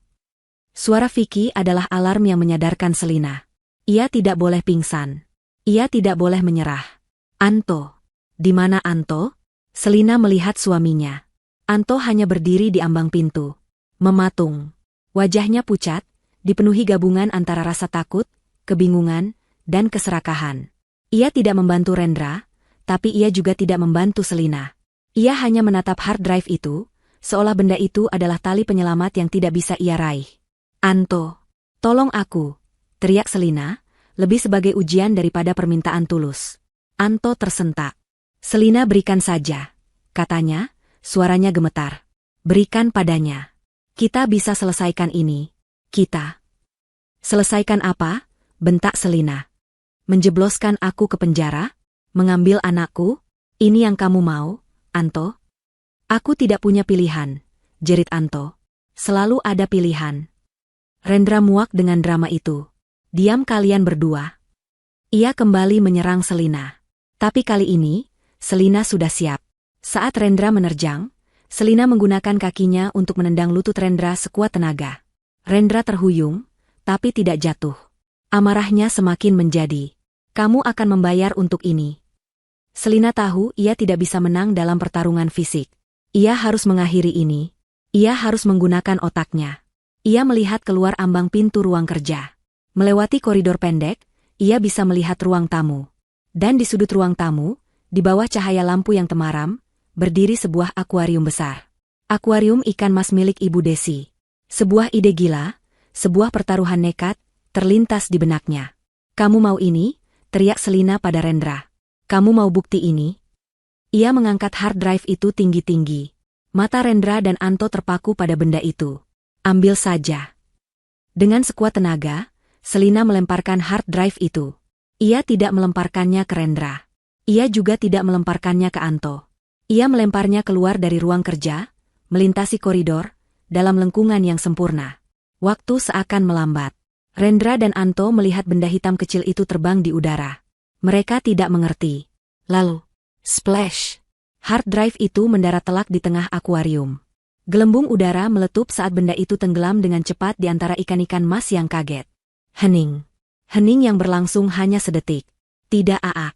Suara Vicky adalah alarm yang menyadarkan Selina. Ia tidak boleh pingsan. Ia tidak boleh menyerah. Anto! Di mana Anto? Selina melihat suaminya. Anto hanya berdiri di ambang pintu. Mematung. Wajahnya pucat, dipenuhi gabungan antara rasa takut, kebingungan, dan keserakahan. Ia tidak membantu Rendra, tapi ia juga tidak membantu Selina. Ia hanya menatap hard drive itu, seolah benda itu adalah tali penyelamat yang tidak bisa ia raih. Anto, tolong aku, teriak Selina, lebih sebagai ujian daripada permintaan tulus. Anto tersentak. Selina berikan saja, katanya, suaranya gemetar. Berikan padanya. Kita bisa selesaikan ini. Kita. Selesaikan apa? Bentak Selina. Menjebloskan aku ke penjara? Mengambil anakku? Ini yang kamu mau? Anto? Aku tidak punya pilihan, jerit Anto. Selalu ada pilihan. Rendra muak dengan drama itu. Diam kalian berdua. Ia kembali menyerang Selina. Tapi kali ini, Selina sudah siap. Saat Rendra menerjang, Selina menggunakan kakinya untuk menendang lutut Rendra sekuat tenaga. Rendra terhuyung, tapi tidak jatuh. Amarahnya semakin menjadi. Kamu akan membayar untuk ini. Selina tahu ia tidak bisa menang dalam pertarungan fisik. Ia harus mengakhiri ini. Ia harus menggunakan otaknya. Ia melihat keluar ambang pintu ruang kerja. Melewati koridor pendek, ia bisa melihat ruang tamu. Dan di sudut ruang tamu, di bawah cahaya lampu yang temaram, berdiri sebuah akuarium besar. Akuarium ikan mas milik Ibu Desi. Sebuah ide gila, sebuah pertaruhan nekat, terlintas di benaknya. Kamu mau ini? Teriak Selina pada Rendra. Kamu mau bukti ini? Ia mengangkat hard drive itu tinggi-tinggi. Mata Rendra dan Anto terpaku pada benda itu. Ambil saja. Dengan sekuat tenaga, Selina melemparkan hard drive itu. Ia tidak melemparkannya ke Rendra. Ia juga tidak melemparkannya ke Anto. Ia melemparnya keluar dari ruang kerja, melintasi koridor, dalam lengkungan yang sempurna. Waktu seakan melambat. Rendra dan Anto melihat benda hitam kecil itu terbang di udara. Mereka tidak mengerti. Lalu, splash! Hard drive itu mendarat telak di tengah akuarium. Gelembung udara meletup saat benda itu tenggelam dengan cepat di antara ikan-ikan mas yang kaget. Hening. Hening yang berlangsung hanya sedetik. Tidak aak.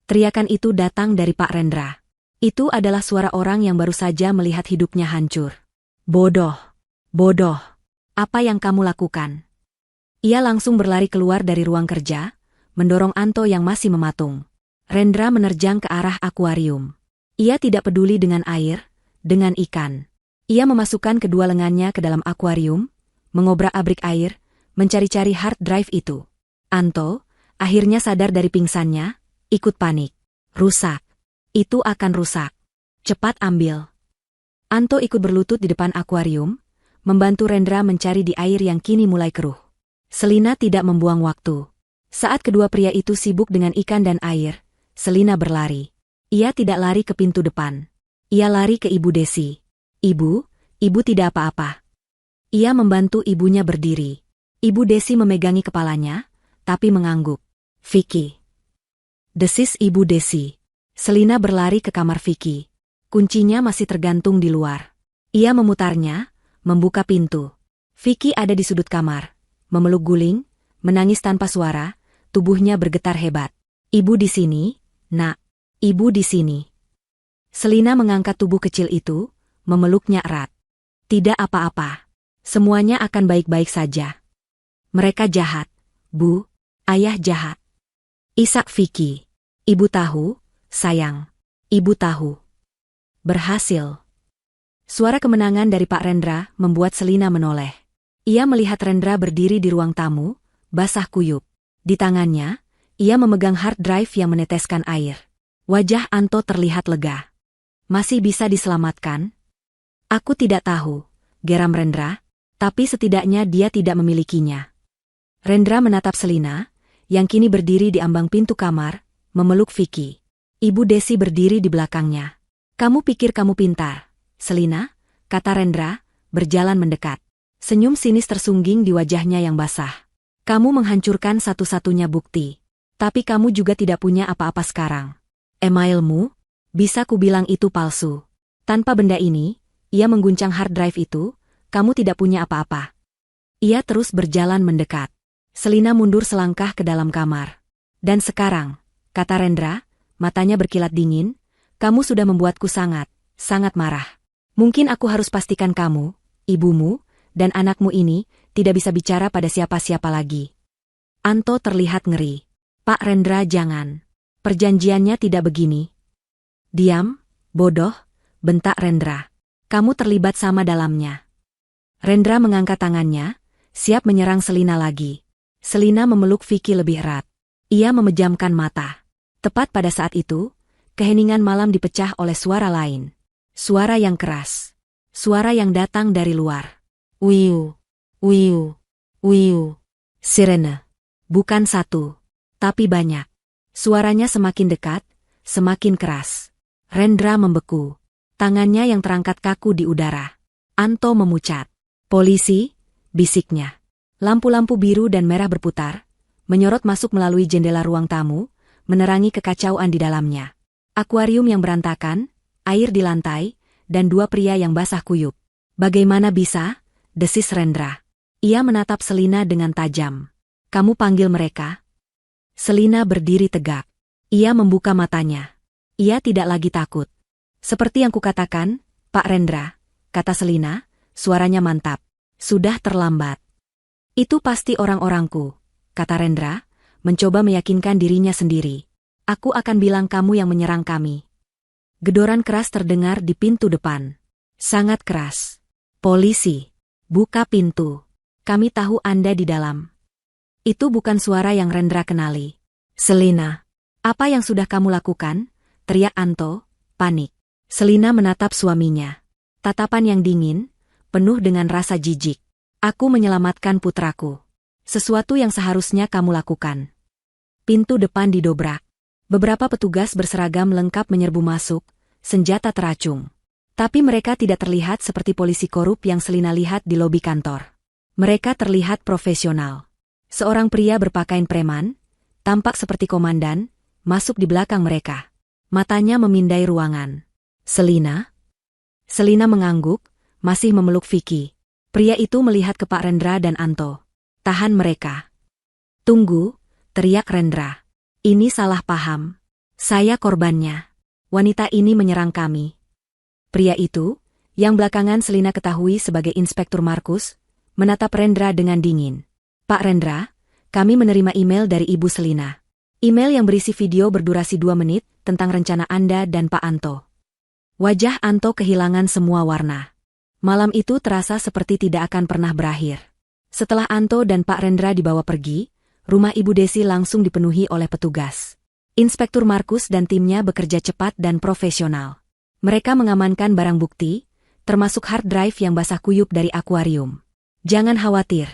Teriakan itu datang dari Pak Rendra. Itu adalah suara orang yang baru saja melihat hidupnya hancur. Bodoh. Bodoh. Apa yang kamu lakukan? Ia langsung berlari keluar dari ruang kerja, mendorong Anto yang masih mematung. Rendra menerjang ke arah akuarium. Ia tidak peduli dengan air, dengan ikan. Ia memasukkan kedua lengannya ke dalam akuarium, mengobrak-abrik air, mencari-cari hard drive itu. Anto, akhirnya sadar dari pingsannya, ikut panik. Rusak. Itu akan rusak. Cepat ambil. Anto ikut berlutut di depan akuarium, membantu Rendra mencari di air yang kini mulai keruh. Selina tidak membuang waktu. Saat kedua pria itu sibuk dengan ikan dan air, Selina berlari. Ia tidak lari ke pintu depan. Ia lari ke Ibu Desi. Ibu tidak apa-apa. Ia membantu ibunya berdiri. Ibu Desi memegangi kepalanya, tapi mengangguk. Vicky. Desis Ibu Desi. Selina berlari ke kamar Vicky. Kuncinya masih tergantung di luar. Ia memutarnya, membuka pintu. Vicky ada di sudut kamar, memeluk guling, menangis tanpa suara, tubuhnya bergetar hebat. Ibu di sini, Nak. Ibu di sini. Selina mengangkat tubuh kecil itu, memeluknya erat. Tidak apa-apa. Semuanya akan baik-baik saja. Mereka jahat, Bu. Ayah jahat. Isak Vicky. Ibu tahu, sayang. Ibu tahu. Berhasil. Suara kemenangan dari Pak Rendra membuat Selina menoleh. Ia melihat Rendra berdiri di ruang tamu, basah kuyup. Di tangannya, ia memegang hard drive yang meneteskan air. Wajah Anto terlihat lega. Masih bisa diselamatkan? Aku tidak tahu, geram Rendra, tapi setidaknya dia tidak memilikinya. Rendra menatap Selina, yang kini berdiri di ambang pintu kamar, memeluk Vicky. Ibu Desi berdiri di belakangnya. Kamu pikir kamu pintar, Selina? Kata Rendra, berjalan mendekat. Senyum sinis tersungging di wajahnya yang basah. Kamu menghancurkan satu-satunya bukti. Tapi kamu juga tidak punya apa-apa sekarang. Emailmu? Bisa kubilang itu palsu. Tanpa benda ini, ia mengguncang hard drive itu, kamu tidak punya apa-apa. Ia terus berjalan mendekat. Selina mundur selangkah ke dalam kamar. Dan sekarang, kata Rendra, matanya berkilat dingin, kamu sudah membuatku sangat marah. Mungkin aku harus pastikan kamu, ibumu, dan anakmu ini tidak bisa bicara pada siapa-siapa lagi. Anto terlihat ngeri. Pak Rendra jangan. Perjanjiannya tidak begini. Diam, bodoh, bentak Rendra. Kamu terlibat sama dalamnya. Rendra mengangkat tangannya, siap menyerang Selina lagi. Selina memeluk Vicky lebih erat. Ia memejamkan mata. Tepat pada saat itu, keheningan malam dipecah oleh suara lain. Suara yang keras. Suara yang datang dari luar. Wiu, wiu, wiu. Sirene. Bukan satu, tapi banyak. Suaranya semakin dekat, semakin keras. Rendra membeku. Tangannya yang terangkat kaku di udara. Anto memucat. Polisi, bisiknya. Lampu-lampu biru dan merah berputar, menyorot masuk melalui jendela ruang tamu, menerangi kekacauan di dalamnya. Akuarium yang berantakan, air di lantai, dan dua pria yang basah kuyup. Bagaimana bisa? Desis Rendra. Ia menatap Selina dengan tajam. Kamu panggil mereka? Selina berdiri tegak. Ia membuka matanya. Ia tidak lagi takut. Seperti yang kukatakan, Pak Rendra, kata Selina, suaranya mantap. Sudah terlambat. Itu pasti orang-orangku, kata Rendra, mencoba meyakinkan dirinya sendiri. Aku akan bilang kamu yang menyerang kami. Gedoran keras terdengar di pintu depan. Sangat keras. Polisi, buka pintu. Kami tahu Anda di dalam. Itu bukan suara yang Rendra kenali. Selina, apa yang sudah kamu lakukan? Teriak Anto, panik. Selina menatap suaminya. Tatapan yang dingin, penuh dengan rasa jijik. Aku menyelamatkan putraku. Sesuatu yang seharusnya kamu lakukan. Pintu depan didobrak. Beberapa petugas berseragam lengkap menyerbu masuk, senjata teracung. Tapi mereka tidak terlihat seperti polisi korup yang Selina lihat di lobi kantor. Mereka terlihat profesional. Seorang pria berpakaian preman, tampak seperti komandan, masuk di belakang mereka. Matanya memindai ruangan. Selina? Selina mengangguk, masih memeluk Vicky. Pria itu melihat ke Pak Rendra dan Anto. Tahan mereka. Tunggu, teriak Rendra. Ini salah paham. Saya korbannya. Wanita ini menyerang kami. Pria itu, yang belakangan Selina ketahui sebagai Inspektur Markus, menatap Rendra dengan dingin. Pak Rendra, kami menerima email dari Ibu Selina. Email yang berisi video berdurasi 2 menit tentang rencana Anda dan Pak Anto. Wajah Anto kehilangan semua warna. Malam itu terasa seperti tidak akan pernah berakhir. Setelah Anto dan Pak Rendra dibawa pergi, rumah Ibu Desi langsung dipenuhi oleh petugas. Inspektur Markus dan timnya bekerja cepat dan profesional. Mereka mengamankan barang bukti, termasuk hard drive yang basah kuyup dari akuarium. Jangan khawatir,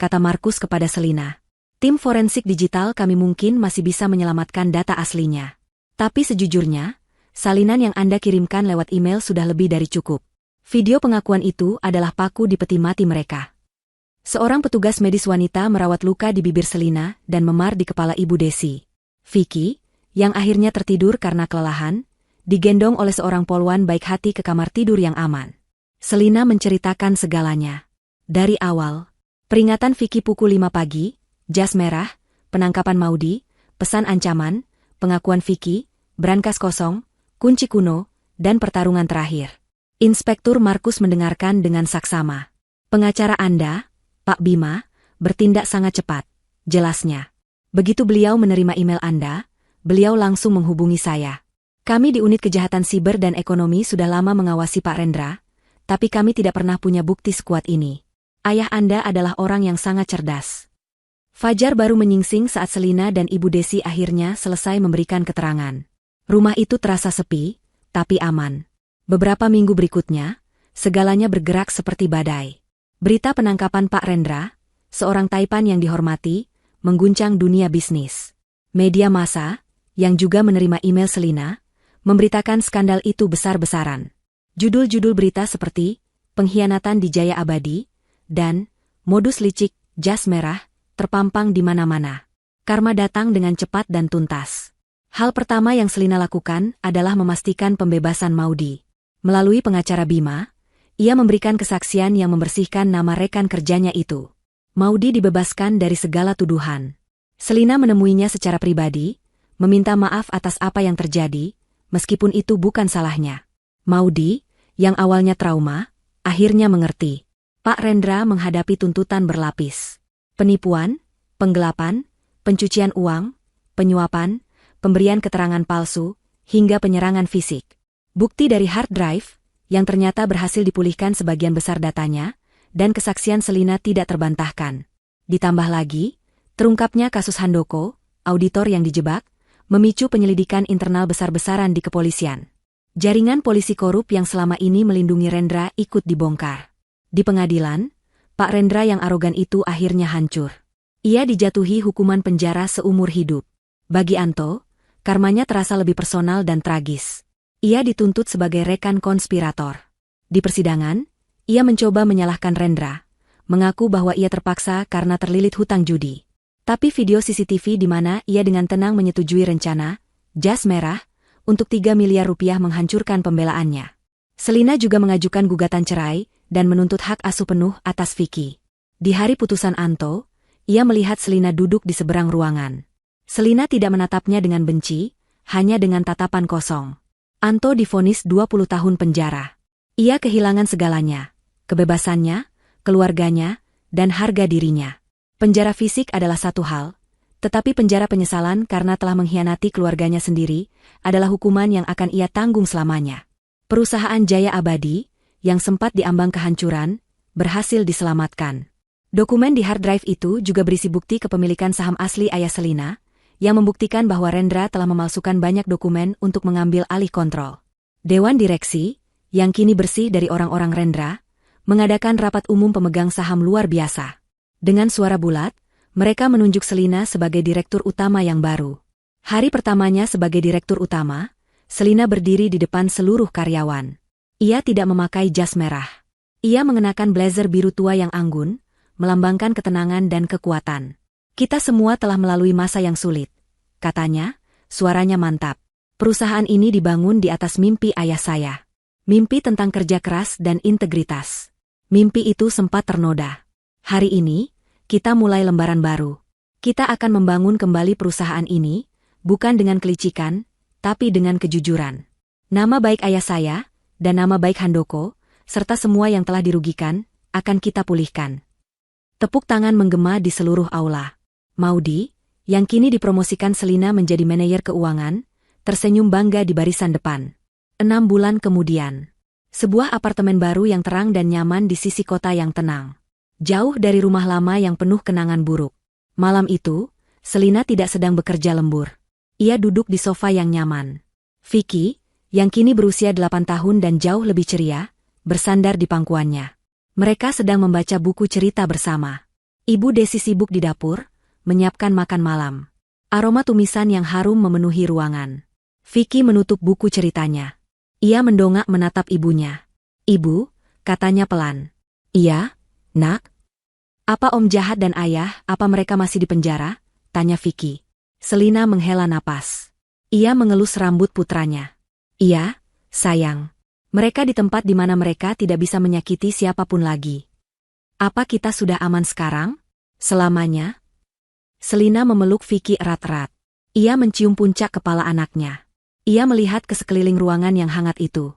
kata Markus kepada Selina. Tim forensik digital kami mungkin masih bisa menyelamatkan data aslinya. Tapi sejujurnya, salinan yang Anda kirimkan lewat email sudah lebih dari cukup. Video pengakuan itu adalah paku di peti mati mereka. Seorang petugas medis wanita merawat luka di bibir Selina dan memar di kepala Ibu Desi. Vicky, yang akhirnya tertidur karena kelelahan, digendong oleh seorang polwan baik hati ke kamar tidur yang aman. Selina menceritakan segalanya. Dari awal, peringatan Vicky pukul 5 pagi, jas merah, penangkapan Maudi, pesan ancaman, pengakuan Vicky, brankas kosong, kunci kuno, dan pertarungan terakhir. Inspektur Markus mendengarkan dengan saksama. Pengacara Anda, Pak Bima, bertindak sangat cepat, jelasnya. Begitu beliau menerima email Anda, beliau langsung menghubungi saya. Kami di unit kejahatan siber dan ekonomi sudah lama mengawasi Pak Rendra, tapi kami tidak pernah punya bukti sekuat ini. Ayah Anda adalah orang yang sangat cerdas. Fajar baru menyingsing saat Selina dan Ibu Desi akhirnya selesai memberikan keterangan. Rumah itu terasa sepi, tapi aman. Beberapa minggu berikutnya, segalanya bergerak seperti badai. Berita penangkapan Pak Rendra, seorang taipan yang dihormati, mengguncang dunia bisnis. Media massa, yang juga menerima email Selina, memberitakan skandal itu besar-besaran. Judul-judul berita seperti pengkhianatan di Jaya Abadi dan modus licik jas merah terpampang di mana-mana. Karma datang dengan cepat dan tuntas. Hal pertama yang Selina lakukan adalah memastikan pembebasan Maudi. Melalui pengacara Bima, ia memberikan kesaksian yang membersihkan nama rekan kerjanya itu. Maudi dibebaskan dari segala tuduhan. Selina menemuinya secara pribadi, meminta maaf atas apa yang terjadi, meskipun itu bukan salahnya. Maudi, yang awalnya trauma, akhirnya mengerti. Pak Rendra menghadapi tuntutan berlapis. Penipuan, penggelapan, pencucian uang, penyuapan, pemberian keterangan palsu, hingga penyerangan fisik. Bukti dari hard drive, yang ternyata berhasil dipulihkan sebagian besar datanya, dan kesaksian Selina tidak terbantahkan. Ditambah lagi, terungkapnya kasus Handoko, auditor yang dijebak, memicu penyelidikan internal besar-besaran di kepolisian. Jaringan polisi korup yang selama ini melindungi Rendra ikut dibongkar. Di pengadilan, Pak Rendra yang arogan itu akhirnya hancur. Ia dijatuhi hukuman penjara seumur hidup. Bagi Anto, karmanya terasa lebih personal dan tragis. Ia dituntut sebagai rekan konspirator. Di persidangan, ia mencoba menyalahkan Rendra, mengaku bahwa ia terpaksa karena terlilit hutang judi. Tapi video CCTV di mana ia dengan tenang menyetujui rencana jas merah untuk 3 miliar rupiah menghancurkan pembelaannya. Selina juga mengajukan gugatan cerai dan menuntut hak asuh penuh atas Vicky. Di hari putusan Anto, ia melihat Selina duduk di seberang ruangan. Selina tidak menatapnya dengan benci, hanya dengan tatapan kosong. Anto divonis 20 tahun penjara. Ia kehilangan segalanya, kebebasannya, keluarganya, dan harga dirinya. Penjara fisik adalah satu hal, tetapi penjara penyesalan karena telah mengkhianati keluarganya sendiri adalah hukuman yang akan ia tanggung selamanya. Perusahaan Jaya Abadi, yang sempat diambang kehancuran, berhasil diselamatkan. Dokumen di hard drive itu juga berisi bukti kepemilikan saham asli ayah Selina, yang membuktikan bahwa Rendra telah memalsukan banyak dokumen untuk mengambil alih kontrol. Dewan Direksi, yang kini bersih dari orang-orang Rendra, mengadakan rapat umum pemegang saham luar biasa. Dengan suara bulat, mereka menunjuk Selina sebagai direktur utama yang baru. Hari pertamanya sebagai direktur utama, Selina berdiri di depan seluruh karyawan. Ia tidak memakai jas merah. Ia mengenakan blazer biru tua yang anggun, melambangkan ketenangan dan kekuatan. Kita semua telah melalui masa yang sulit, katanya, suaranya mantap. Perusahaan ini dibangun di atas mimpi ayah saya. Mimpi tentang kerja keras dan integritas. Mimpi itu sempat ternoda. Hari ini, kita mulai lembaran baru. Kita akan membangun kembali perusahaan ini, bukan dengan kelicikan, tapi dengan kejujuran. Nama baik ayah saya, dan nama baik Handoko, serta semua yang telah dirugikan, akan kita pulihkan. Tepuk tangan menggema di seluruh aula. Maudi, yang kini dipromosikan Selina menjadi manajer keuangan, tersenyum bangga di barisan depan. 6 bulan kemudian, sebuah apartemen baru yang terang dan nyaman di sisi kota yang tenang. Jauh dari rumah lama yang penuh kenangan buruk. Malam itu, Selina tidak sedang bekerja lembur. Ia duduk di sofa yang nyaman. Vicky, yang kini berusia 8 tahun dan jauh lebih ceria, bersandar di pangkuannya. Mereka sedang membaca buku cerita bersama. Ibu Desi sibuk di dapur, menyiapkan makan malam. Aroma tumisan yang harum memenuhi ruangan. Vicky menutup buku ceritanya. Ia mendongak menatap ibunya. "Ibu," katanya pelan. "Iya, nak." "Apa om jahat dan ayah, apa mereka masih di penjara?" tanya Vicky. Selina menghela napas. Ia mengelus rambut putranya. "Iya, sayang. Mereka di tempat di mana mereka tidak bisa menyakiti siapapun lagi." "Apa kita sudah aman sekarang? Selamanya?" Selina memeluk Vicky erat-erat. Ia mencium puncak kepala anaknya. Ia melihat ke sekeliling ruangan yang hangat itu.